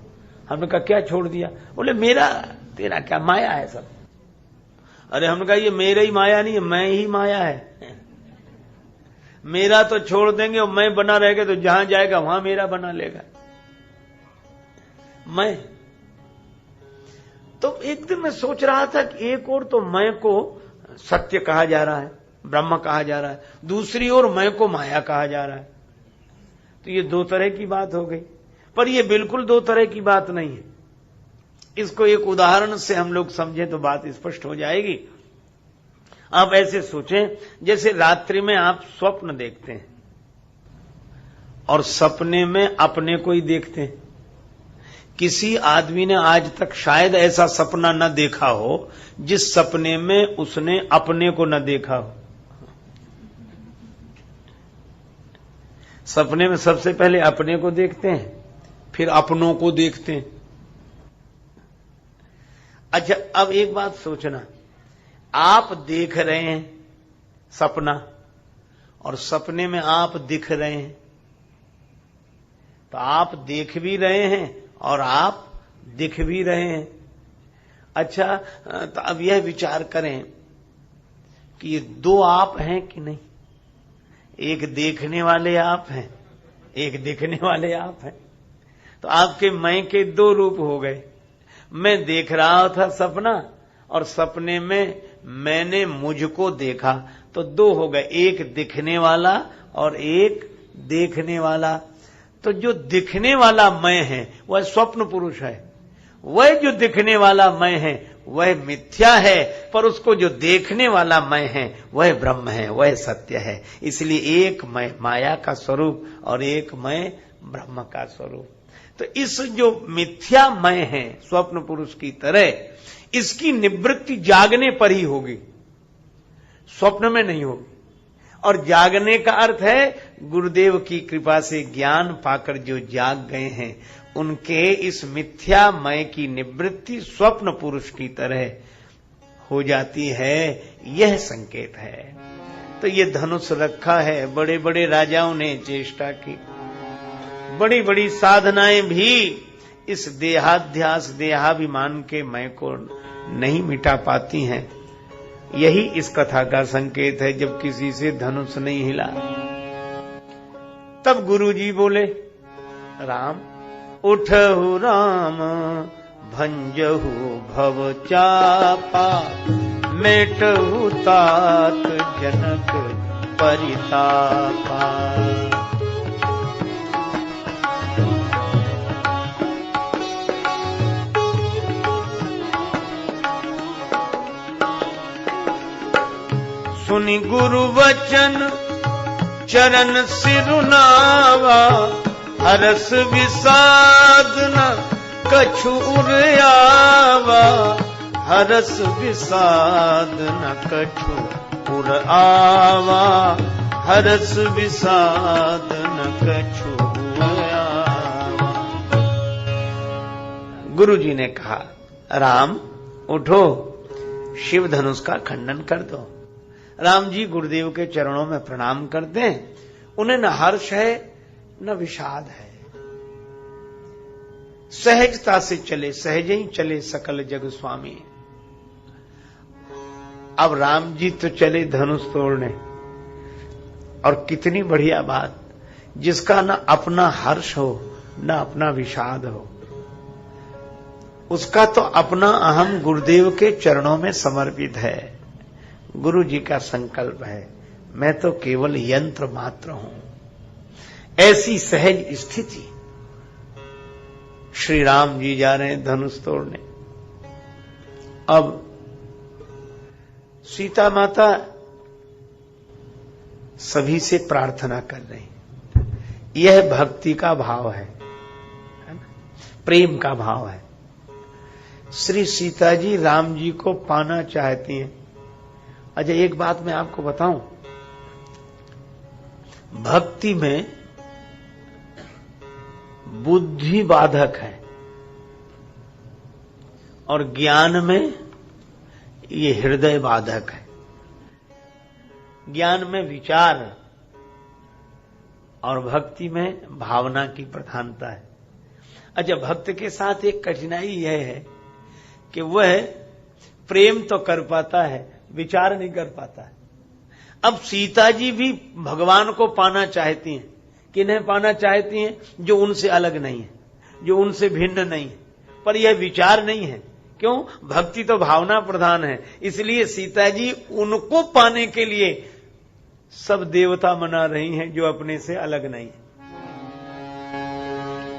हमने कहा क्या छोड़ दिया? बोले मेरा तेरा क्या, माया है सब। अरे हमने कहा ये मेरा ही माया नहीं है, मैं ही माया है। मेरा तो छोड़ देंगे और मैं बना रहेगा तो जहां जाएगा वहां मेरा बना लेगा। मैं तो एक दिन मैं सोच रहा था कि एक और तो मैं को सत्य कहा जा रहा है, ब्रह्म कहा जा रहा है, दूसरी ओर मैं को माया कहा जा रहा है। तो ये दो तरह की बात हो गई, पर ये बिल्कुल दो तरह की बात नहीं है। इसको एक उदाहरण से हम लोग समझें तो बात स्पष्ट हो जाएगी। आप ऐसे सोचें जैसे रात्रि में आप स्वप्न देखते हैं और सपने में अपने को ही देखते हैं। किसी आदमी ने आज तक शायद ऐसा सपना न देखा हो जिस सपने में उसने अपने को न देखा हो। सपने में सबसे पहले अपने को देखते हैं, फिर अपनों को देखते हैं। अच्छा, अब एक बात सोचना, आप देख रहे हैं सपना और सपने में आप दिख रहे हैं, तो आप देख भी रहे हैं और आप दिख भी रहे हैं। अच्छा, तो अब यह विचार करें कि ये दो आप हैं कि नहीं? एक देखने वाले आप हैं, एक दिखने वाले आप हैं। तो आपके मैं के दो रूप हो गए। मैं देख रहा था सपना और सपने में मैंने मुझको देखा, तो दो हो गए, एक दिखने वाला और एक देखने वाला। तो जो दिखने वाला मैं है वह स्वप्न पुरुष है, वह जो दिखने वाला मैं है वह मिथ्या है, पर उसको जो देखने वाला मैं है वह ब्रह्म है, वह सत्य है। इसलिए एक मैं माया का स्वरूप और एक मैं ब्रह्म का स्वरूप। तो इस जो मिथ्या मैं है स्वप्न पुरुष की तरह, इसकी निवृत्ति जागने पर ही होगी, स्वप्न में नहीं होगी। और जागने का अर्थ है गुरुदेव की कृपा से ज्ञान पाकर जो जाग गए हैं उनके इस मिथ्या मैं की निवृत्ति स्वप्न पुरुष की तरह हो जाती है, यह संकेत है। तो ये धनुष रखा है, बड़े बड़े राजाओं ने चेष्टा की, बड़ी बड़ी साधनाएं भी इस देहाध्यास देहाभिमान के मैं को नहीं मिटा पाती हैं। यही इस कथा का संकेत है। जब किसी से धनुष नहीं हिला तब गुरुजी बोले, राम उठहु राम भंजहु भव चापा, मेटहु तात जनक परितापा। सुनि गुरु वचन चरण सिरुनावा, हरस विषाद न कछु उरआवा, हरस विषाद न कछु उरआवा, हरस विषाद न कछु उरआवा। गुरुजी ने कहा, राम उठो, शिव धनुष का खंडन कर दो। राम जी गुरुदेव के चरणों में प्रणाम करते हैं। उन्हें न हर्ष है न विषाद है, सहजता से चले, सहज ही चले सकल जग स्वामी। अब राम जी तो चले धनुष तोड़ने, और कितनी बढ़िया बात, जिसका न अपना हर्ष हो न अपना विषाद हो, उसका तो अपना अहम गुरुदेव के चरणों में समर्पित है। गुरु जी का संकल्प है, मैं तो केवल यंत्र मात्र हूं। ऐसी सहज स्थिति, श्री राम जी जा रहे हैं धनुष तोड़ने। अब सीता माता सभी से प्रार्थना कर रही, यह भक्ति का भाव है ना? प्रेम का भाव है। श्री सीता जी राम जी को पाना चाहती हैं। अच्छा, एक बात मैं आपको बताऊं, भक्ति में बुद्धि बाधक है और ज्ञान में ये हृदय बाधक है। ज्ञान में विचार और भक्ति में भावना की प्रधानता है। अच्छा, भक्त के साथ एक कठिनाई यह है कि वह प्रेम तो कर पाता है, विचार नहीं कर पाता है। अब सीता जी भी भगवान को पाना चाहती हैं। किन्हें पाना चाहती हैं? जो उनसे अलग नहीं है, जो उनसे भिन्न नहीं है, पर यह विचार नहीं है। क्यों? भक्ति तो भावना प्रधान है। इसलिए सीता जी उनको पाने के लिए सब देवता मना रही हैं जो अपने से अलग नहीं है।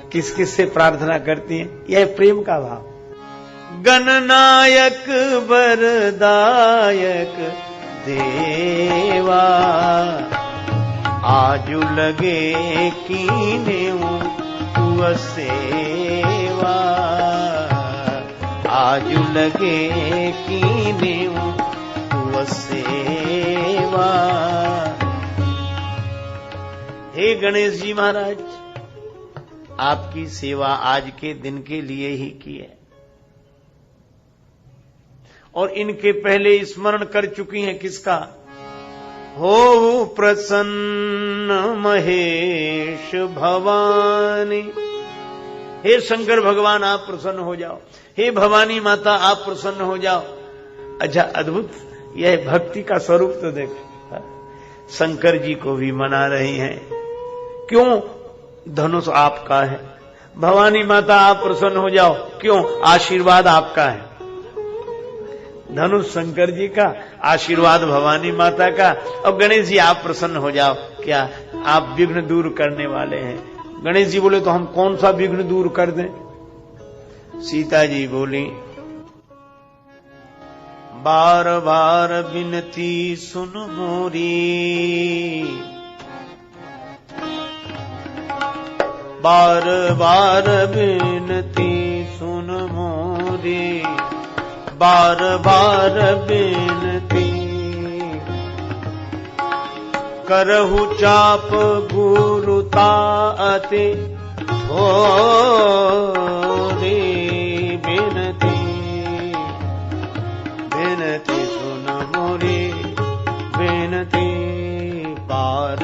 किस किस से प्रार्थना करती हैं? यह प्रेम का भाव। गणनायक वरदायक देवा, आजु लगे कीने तुअ सेवा, आजु लगे कीने तुअ सेवा। हे गणेश जी महाराज, आपकी सेवा आज के दिन के लिए ही की है और इनके पहले स्मरण कर चुकी हैं। किसका? हो प्रसन्न महेश भवानी। हे शंकर भगवान आप प्रसन्न हो जाओ, हे भवानी माता आप प्रसन्न हो जाओ। अच्छा, अद्भुत यह भक्ति का स्वरूप तो देख। शंकर जी को भी मना रही हैं। क्यों? धनुष आपका है। भवानी माता आप प्रसन्न हो जाओ। क्यों? आशीर्वाद आपका है। धनुष शंकर जी का, आशीर्वाद भवानी माता का। और गणेश जी आप प्रसन्न हो जाओ। क्या आप विघ्न दूर करने वाले हैं? गणेश जी बोले तो हम कौन सा विघ्न दूर कर दें? सीता जी बोली, बार बार विनती सुन मोरी, बार बार विनती सुन मोरी, बार बार विनती, करहु चाप गुरुता अति थोरी, विनती विनती सुन मोरी विनती, बार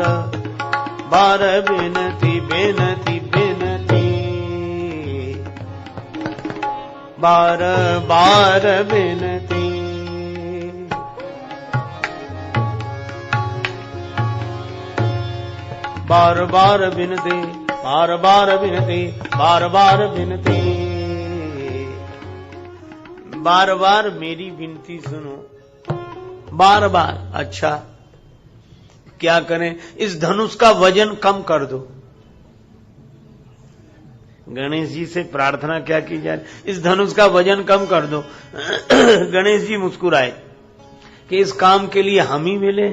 बार विनती विनती विनती, बार बार विनती। बार बार विनती, बार बार विनती, बार बार विनती, बार बार मेरी विनती सुनो, बार बार। अच्छा, क्या करें? इस धनुष का वजन कम कर दो। गणेश जी से प्रार्थना क्या की जाए? इस धनुष का वजन कम कर दो। गणेश जी मुस्कुराए कि इस काम के लिए हम ही मिले।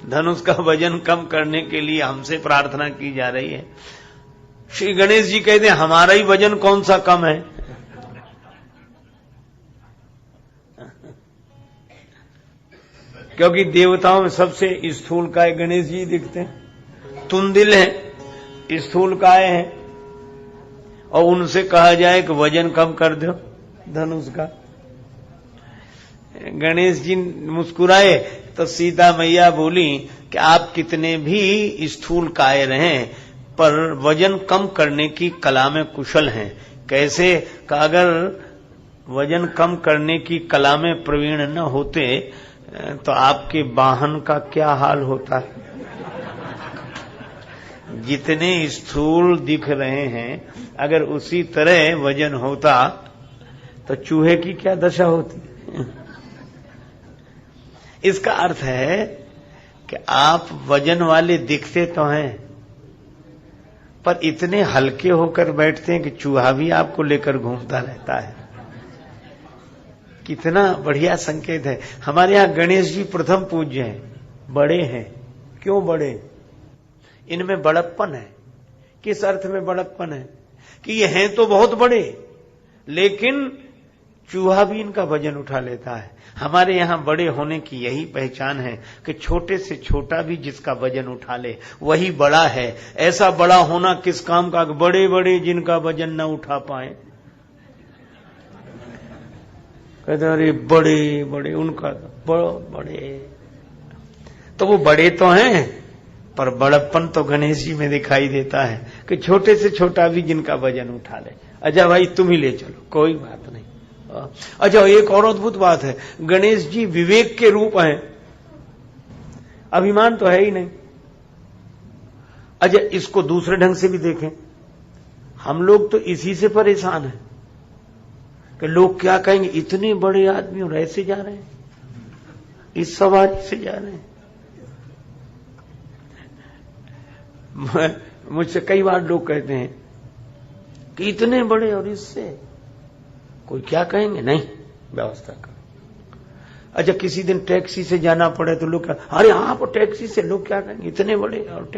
धनुष का वजन कम करने के लिए हमसे प्रार्थना की जा रही है। श्री गणेश जी कहते हैं हमारा ही वजन कौन सा कम है? क्योंकि देवताओं में सबसे स्थूल काय गणेश जी दिखते हैं, तुंदिल है, स्थूल काय है, और उनसे कहा जाए कि वजन कम कर दो धनुष का। गणेश जी मुस्कुराए तो सीता मैया बोली कि आप कितने भी स्थूल काय रहें पर वजन कम करने की कला में कुशल हैं। कैसे? कि अगर वजन कम करने की कला में प्रवीण न होते तो आपके वाहन का क्या हाल होता है। जितने स्थूल दिख रहे हैं अगर उसी तरह वजन होता तो चूहे की क्या दशा होती। इसका अर्थ है कि आप वजन वाले दिखते तो हैं पर इतने हल्के होकर बैठते हैं कि चूहा भी आपको लेकर घूमता रहता है। कितना बढ़िया संकेत है। हमारे यहां गणेश जी प्रथम पूज्य हैं, बड़े हैं। क्यों बड़े? इनमें बड़प्पन है। किस अर्थ में बड़प्पन है? कि ये हैं तो बहुत बड़े, लेकिन चूहा भी इनका वजन उठा लेता है। हमारे यहां बड़े होने की यही पहचान है कि छोटे से छोटा भी जिसका वजन उठा ले वही बड़ा है। ऐसा बड़ा होना किस काम का? बड़े बड़े जिनका वजन न उठा पाए। कहते अरे बड़े बड़े, उनका बड़े, तो वो बड़े तो हैं, पर बड़प्पन तो गणेश जी में दिखाई देता है कि छोटे से छोटा भी जिनका वजन उठा ले। अच्छा भाई तुम ही ले चलो, कोई बात नहीं। अच्छा एक और अद्भुत बात है, गणेश जी विवेक के रूप हैं, अभिमान तो है ही नहीं। अच्छा इसको दूसरे ढंग से भी देखें, हम लोग तो इसी से परेशान हैं कि लोग क्या कहेंगे, इतने बड़े आदमी और ऐसे जा रहे हैं, इस सवारी से जा रहे हैं। मुझसे कई बार लोग कहते हैं कि इतने बड़े और इससे कोई क्या कहेंगे, नहीं व्यवस्था करो। अच्छा किसी दिन टैक्सी से जाना पड़े तो लोग क्या, अरे आप टैक्सी से, लोग क्या कहेंगे, इतने बड़े और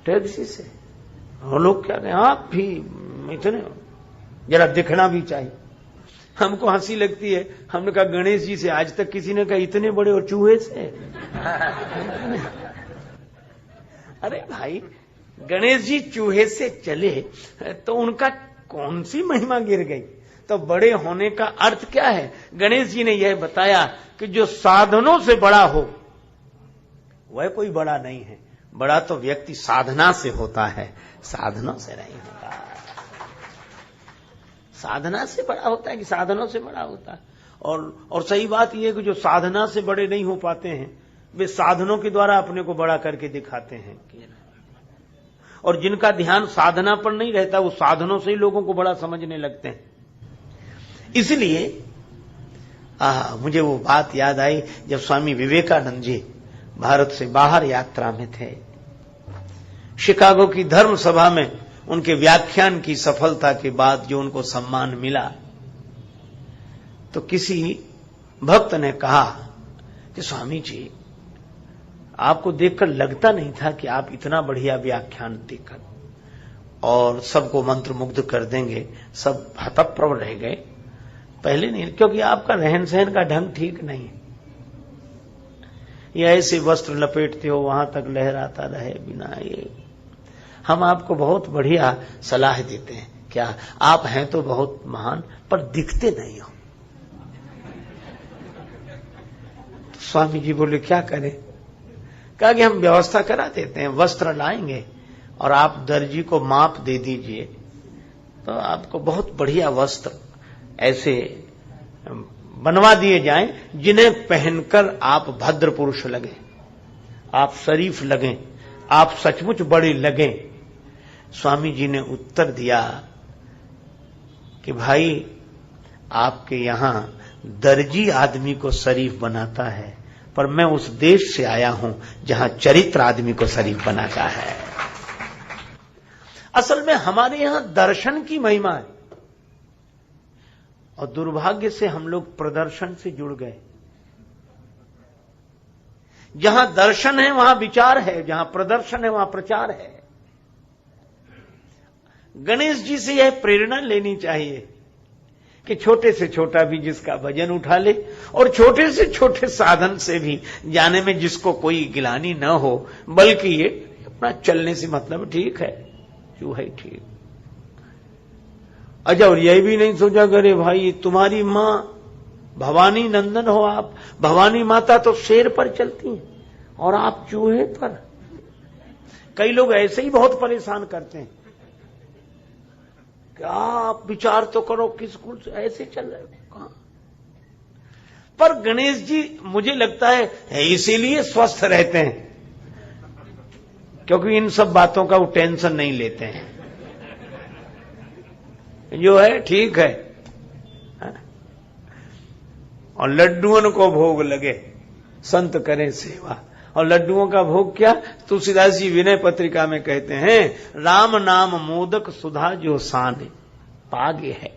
टैक्सी से, और लोग क्या कहेंगे, आप भी इतने, जरा दिखना भी चाहिए। हमको हंसी लगती है, हमने कहा गणेश जी से आज तक किसी ने कहा इतने बड़े और चूहे से। अरे भाई गणेश जी चूहे से चले तो उनका कौन सी महिमा गिर गई? तो बड़े होने का अर्थ क्या है? गणेश जी ने यह बताया कि जो साधनों से बड़ा हो वह कोई बड़ा नहीं है। बड़ा तो व्यक्ति साधना से होता है, साधनों से नहीं होता। साधना से बड़ा होता है कि साधनों से बड़ा होता है? और सही बात यह है कि जो साधना से बड़े नहीं हो पाते हैं वे साधनों के द्वारा अपने को बड़ा करके दिखाते हैं। और जिनका ध्यान साधना पर नहीं रहता वो साधनों से ही लोगों को बड़ा समझने लगते हैं। इसलिए मुझे वो बात याद आई जब स्वामी विवेकानंद जी भारत से बाहर यात्रा में थे, शिकागो की धर्म सभा में उनके व्याख्यान की सफलता के बाद जो उनको सम्मान मिला, तो किसी भक्त ने कहा कि स्वामी जी आपको देखकर लगता नहीं था कि आप इतना बढ़िया व्याख्यान देकर और सबको मंत्रमुग्ध कर देंगे। सब हतप्रभ रह गए। पहले नहीं, क्योंकि आपका रहन सहन का ढंग ठीक नहीं है। ये ऐसे वस्त्र लपेटते हो वहां तक लहराता रहे बिना ये। हम आपको बहुत बढ़िया सलाह देते हैं, क्या आप हैं तो बहुत महान पर दिखते नहीं हो। तो स्वामी जी बोले क्या करें? कहा कि हम व्यवस्था करा देते हैं, वस्त्र लाएंगे और आप दर्जी को माप दे दीजिए तो आपको बहुत बढ़िया वस्त्र ऐसे बनवा दिए जाएं जिन्हें पहनकर आप भद्र पुरुष लगें, आप शरीफ लगें, आप सचमुच बड़े लगें। स्वामी जी ने उत्तर दिया कि भाई आपके यहां दर्जी आदमी को शरीफ बनाता है, पर मैं उस देश से आया हूं जहां चरित्र आदमी को शरीफ बनाता है। असल में हमारे यहां दर्शन की महिमा है और दुर्भाग्य से हम लोग प्रदर्शन से जुड़ गए। जहां दर्शन है वहां विचार है, जहां प्रदर्शन है वहां प्रचार है। गणेश जी से यह प्रेरणा लेनी चाहिए कि छोटे से छोटा भी जिसका वजन उठा ले और छोटे से छोटे साधन से भी जाने में जिसको कोई गिलानी न हो, बल्कि ये अपना चलने से मतलब ठीक है, जो है ठीक। अच्छा और यह भी नहीं सोचा करे भाई तुम्हारी मां भवानी नंदन हो आप, भवानी माता तो शेर पर चलती हैं और आप चूहे पर। कई लोग ऐसे ही बहुत परेशान करते हैं, क्या आप विचार तो करो किस कुल से ऐसे चल रहे हो कहां। पर गणेश जी मुझे लगता है इसीलिए स्वस्थ रहते हैं क्योंकि इन सब बातों का वो टेंशन नहीं लेते हैं, जो है ठीक है। और लड्डुओं को भोग लगे, संत करें सेवा और लड्डुओं का भोग क्या? तुलसीदास जी विनय पत्रिका में कहते हैं, राम नाम मोदक सुधा जो साने पागे है।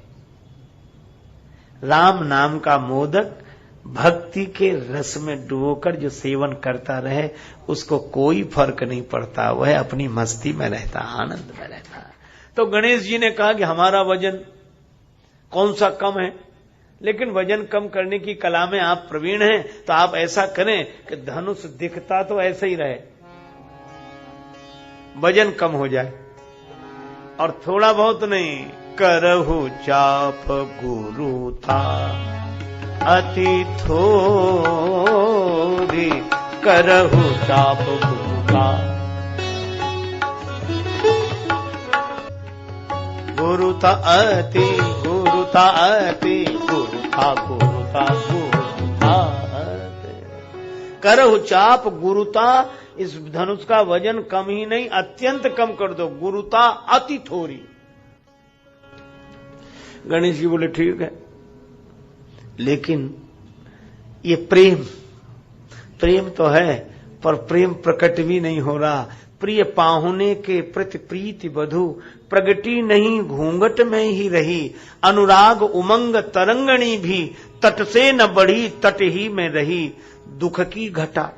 राम नाम का मोदक भक्ति के रस में डुबोकर जो सेवन करता रहे उसको कोई फर्क नहीं पड़ता, वह अपनी मस्ती में रहता, आनंद में रहता। तो गणेश जी ने कहा कि हमारा वजन कौन सा कम है, लेकिन वजन कम करने की कला में आप प्रवीण हैं, तो आप ऐसा करें कि धनुष दिखता तो ऐसे ही रहे, वजन कम हो जाए, और थोड़ा बहुत नहीं, करहु चाप गुरु था अति थोड़ी, करहु चाप गुरु था, गुरु था अति, गुरु था अति, गुरु था, गुरु था, गुरु था अति। करहु चाप गुरुता, इस धनुष का वजन कम ही नहीं अत्यंत कम कर दो, गुरुता अति थोड़ी। गणेश जी बोले ठीक है, लेकिन ये प्रेम तो है, पर प्रेम प्रकट भी नहीं हो रहा। प्रिय पाहुने के प्रति प्रीति बधु प्रगटी नहीं, घूंघट में ही रही, अनुराग उमंग तरंगणी भी तट से न बढ़ी, तट ही में रही, दुख की घटा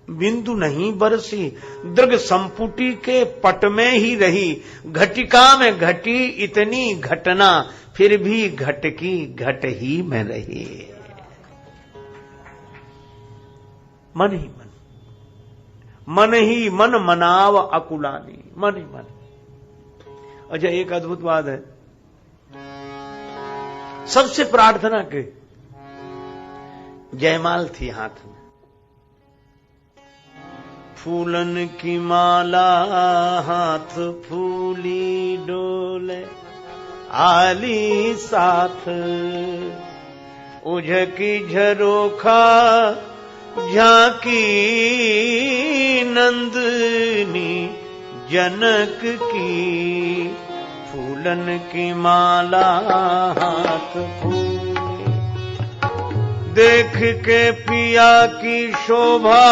बिंदु नहीं बरसी, दृग संपुटी के पट में ही रही, घटिका में घटी इतनी घटना, फिर भी घट की घट ही में रही। मन ही मन, मन ही मन मनाव अकुलानी, मन ही मन। अच्छा, एक अद्भुत बात है, सबसे प्रार्थना के जयमाल थी हाथ में, फूलन की माला हाथ फूली डोले, आली साथ उझकी झरोखा झांकी नंदनी जनक की, फूलन की माला हाथ फूले, देख के पिया की शोभा,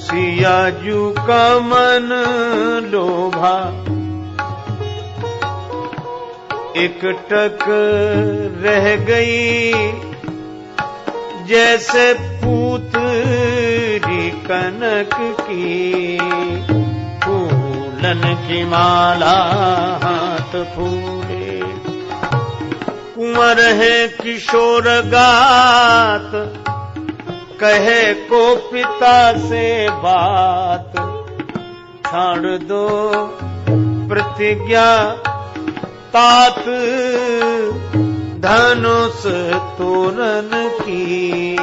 सियाजू का मन लोभा, एक टक रह गई जैसे पूतरी कनक की, फूलन की माला हाथ फूले, कुंवर है किशोर गात, कहे को पिता से बात, छाड़ दो प्रतिज्ञा तात धनुष तोरण की,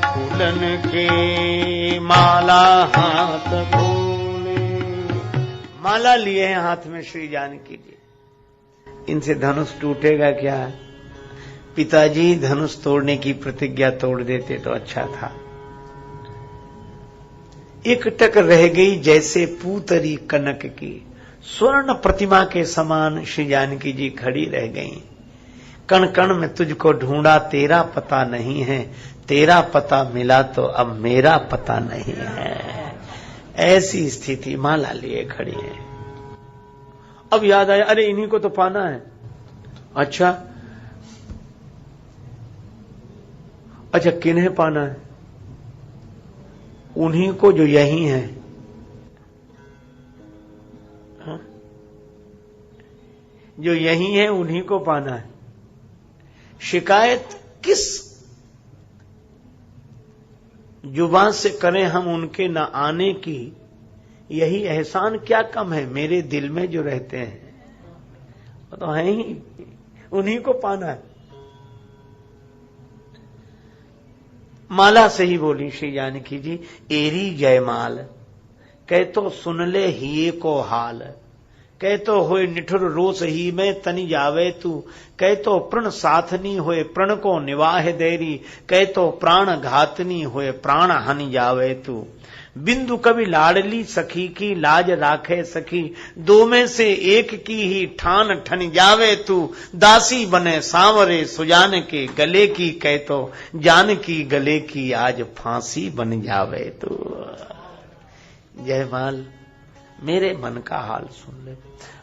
फूलन के माला हाथ फूले। माला लिए हैं हाथ में श्री जानकी जी, इनसे धनुष टूटेगा क्या? पिताजी धनुष तोड़ने की प्रतिज्ञा तोड़ देते तो अच्छा था। एक टक रह गई जैसे पूतरी कनक की, स्वर्ण प्रतिमा के समान श्री जानकी जी खड़ी रह गईं। कण कण में तुझको ढूंढा, तेरा पता नहीं है, तेरा पता मिला तो अब मेरा पता नहीं है। ऐसी स्थिति माला लिए खड़ी है। अब याद आया, अरे इन्हीं को तो पाना है। अच्छा किन्हें पाना है? उन्हीं को जो यही है। जो यही है उन्हीं को पाना है। शिकायत किस जुबान से करें हम उनके न आने की? यही एहसान क्या कम है मेरे दिल में जो रहते हैं, वो तो है ही, उन्हीं को पाना है। माला से ही बोली श्री जानकी जी, एरी जयमाल कह तो सुन ले हिये को हाल, कह तो होए निठुर रोस ही में तनि जावे तू, कह तो प्रण साथनी होए प्रण को निवाह देरी, कह तो प्राण घातनी होए प्राण हनि जावे तू। बिंदु कभी लाडली सखी की लाज राखे सखी, दो में से एक की ही ठान ठन जावे तू, दासी बने सांवरे सुजान के गले की, कह तो जान की गले की आज फांसी बन जावे तू। जयमाल मेरे मन का हाल सुन ले।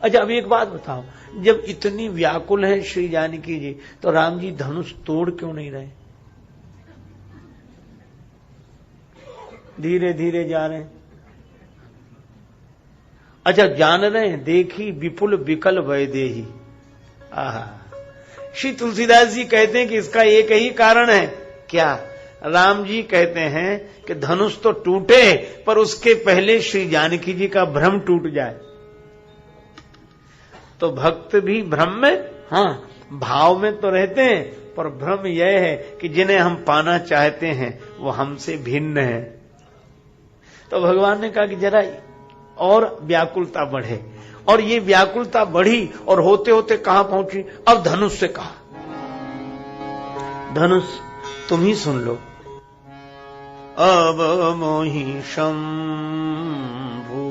अच्छा अब एक बात बताओ, जब इतनी व्याकुल है श्री जानकी जी, तो राम जी धनुष तोड़ क्यों नहीं रहे? धीरे धीरे जा रहे हैं। अच्छा जान रहे हैं, देखी विपुल विकल वैदेही। आहा, श्री तुलसीदास जी कहते हैं कि इसका एक ही कारण है। क्या? राम जी कहते हैं कि धनुष तो टूटे पर उसके पहले श्री जानकी जी का भ्रम टूट जाए। तो भक्त भी भ्रम में, हाँ भाव में तो रहते हैं, पर भ्रम यह है कि जिन्हें हम पाना चाहते हैं वो हमसे भिन्न है। तो भगवान ने कहा कि जरा और व्याकुलता बढ़े, और ये व्याकुलता बढ़ी और होते होते कहां पहुंची? अब धनुष से कहा, धनुष तुम ही सुन लो। अब मोहि शंभु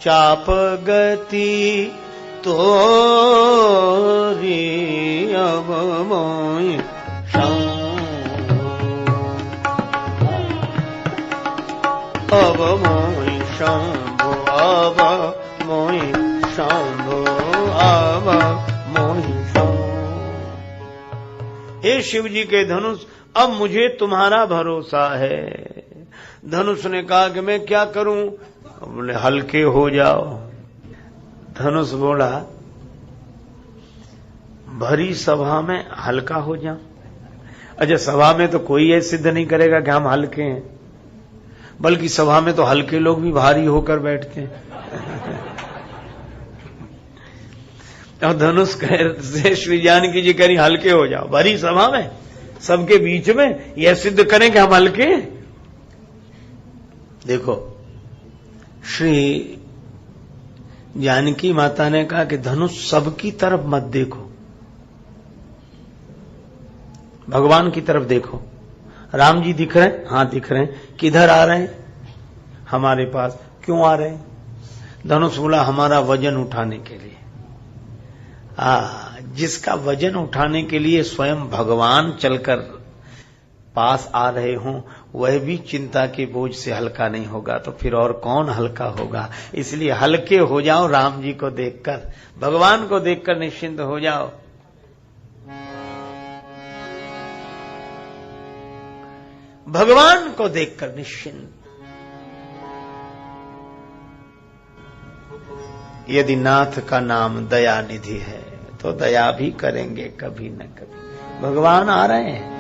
चाप गति तोरी, अब मोहि अब मोहि शंभु, अब मोहि शंभु, अब मोहि शंभु। हे शिव जी के धनुष, अब मुझे तुम्हारा भरोसा है। धनुष ने कहा कि मैं क्या करूं? बोले हल्के हो जाओ। धनुष बोला भरी सभा में हल्का हो जाओ। अच्छा सभा में तो कोई ये सिद्ध नहीं करेगा कि हम हल्के हैं, बल्कि सभा में तो हल्के लोग भी भारी होकर बैठते हैं। और धनुष कह श्री जानकी जी करी हल्के हो जाओ, भरी सभा में सबके बीच में यह सिद्ध करें कि हम हल्के हैं। देखो श्री जानकी माता ने कहा कि धनुष सबकी तरफ मत देखो, भगवान की तरफ देखो। राम जी दिख रहे हैं? हाँ दिख रहे हैं। किधर आ रहे हैं? हमारे पास। क्यों आ रहे हैं? धनुष बोला हमारा वजन उठाने के लिए। जिसका वजन उठाने के लिए स्वयं भगवान चलकर पास आ रहे हों, वह भी चिंता के बोझ से हल्का नहीं होगा, तो फिर और कौन हल्का होगा? इसलिए हल्के हो जाओ, राम जी को देखकर, भगवान को देखकर निश्चिंत हो जाओ। भगवान को देखकर निश्चिंत। यदि नाथ का नाम दया निधि है तो दया भी करेंगे कभी न कभी। भगवान आ रहे हैं।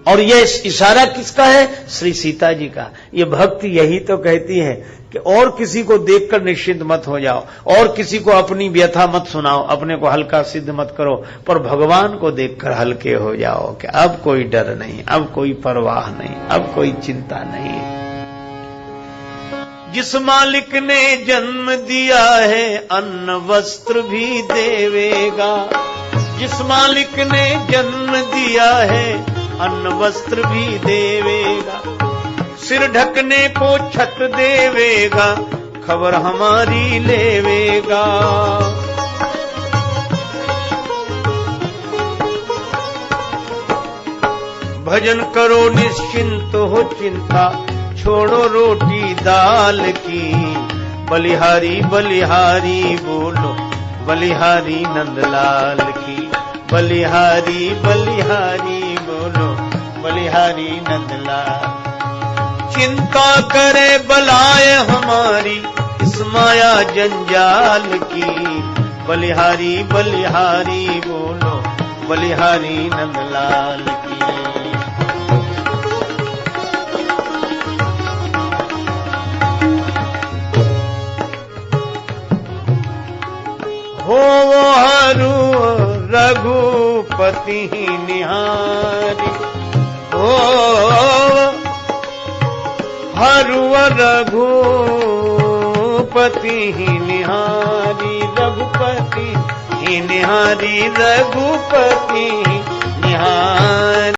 और ये इशारा किसका है? श्री सीता जी का। ये भक्ति यही तो कहती है कि और किसी को देखकर निश्चिंत मत हो जाओ, और किसी को अपनी व्यथा मत सुनाओ, अपने को हल्का सिद्ध मत करो, पर भगवान को देखकर हल्के हो जाओ कि अब कोई डर नहीं, अब कोई परवाह नहीं, अब कोई चिंता नहीं। जिस मालिक ने जन्म दिया है अन्न वस्त्र भी देवेगा, जिस मालिक ने जन्म दिया है अन्न वस्त्र भी देवेगा, सिर ढकने को छत देवेगा, खबर हमारी लेवेगा। भजन करो निश्चिंत हो चिंता, छोड़ो रोटी दाल की, बलिहारी बलिहारी बोलो, बलिहारी नंदलाल की, बलिहारी बलिहारी बोलो, बलिहारी नंदलाल। चिंता करे बलाए हमारी इस माया जंजाल की, बलिहारी बलिहारी बोलो, बलिहारी नंदलाल की। हो हरु रघुपति निहारी, हो हरु रघुपति निहारी, रघुपति निहारी, रघुपति निहारी।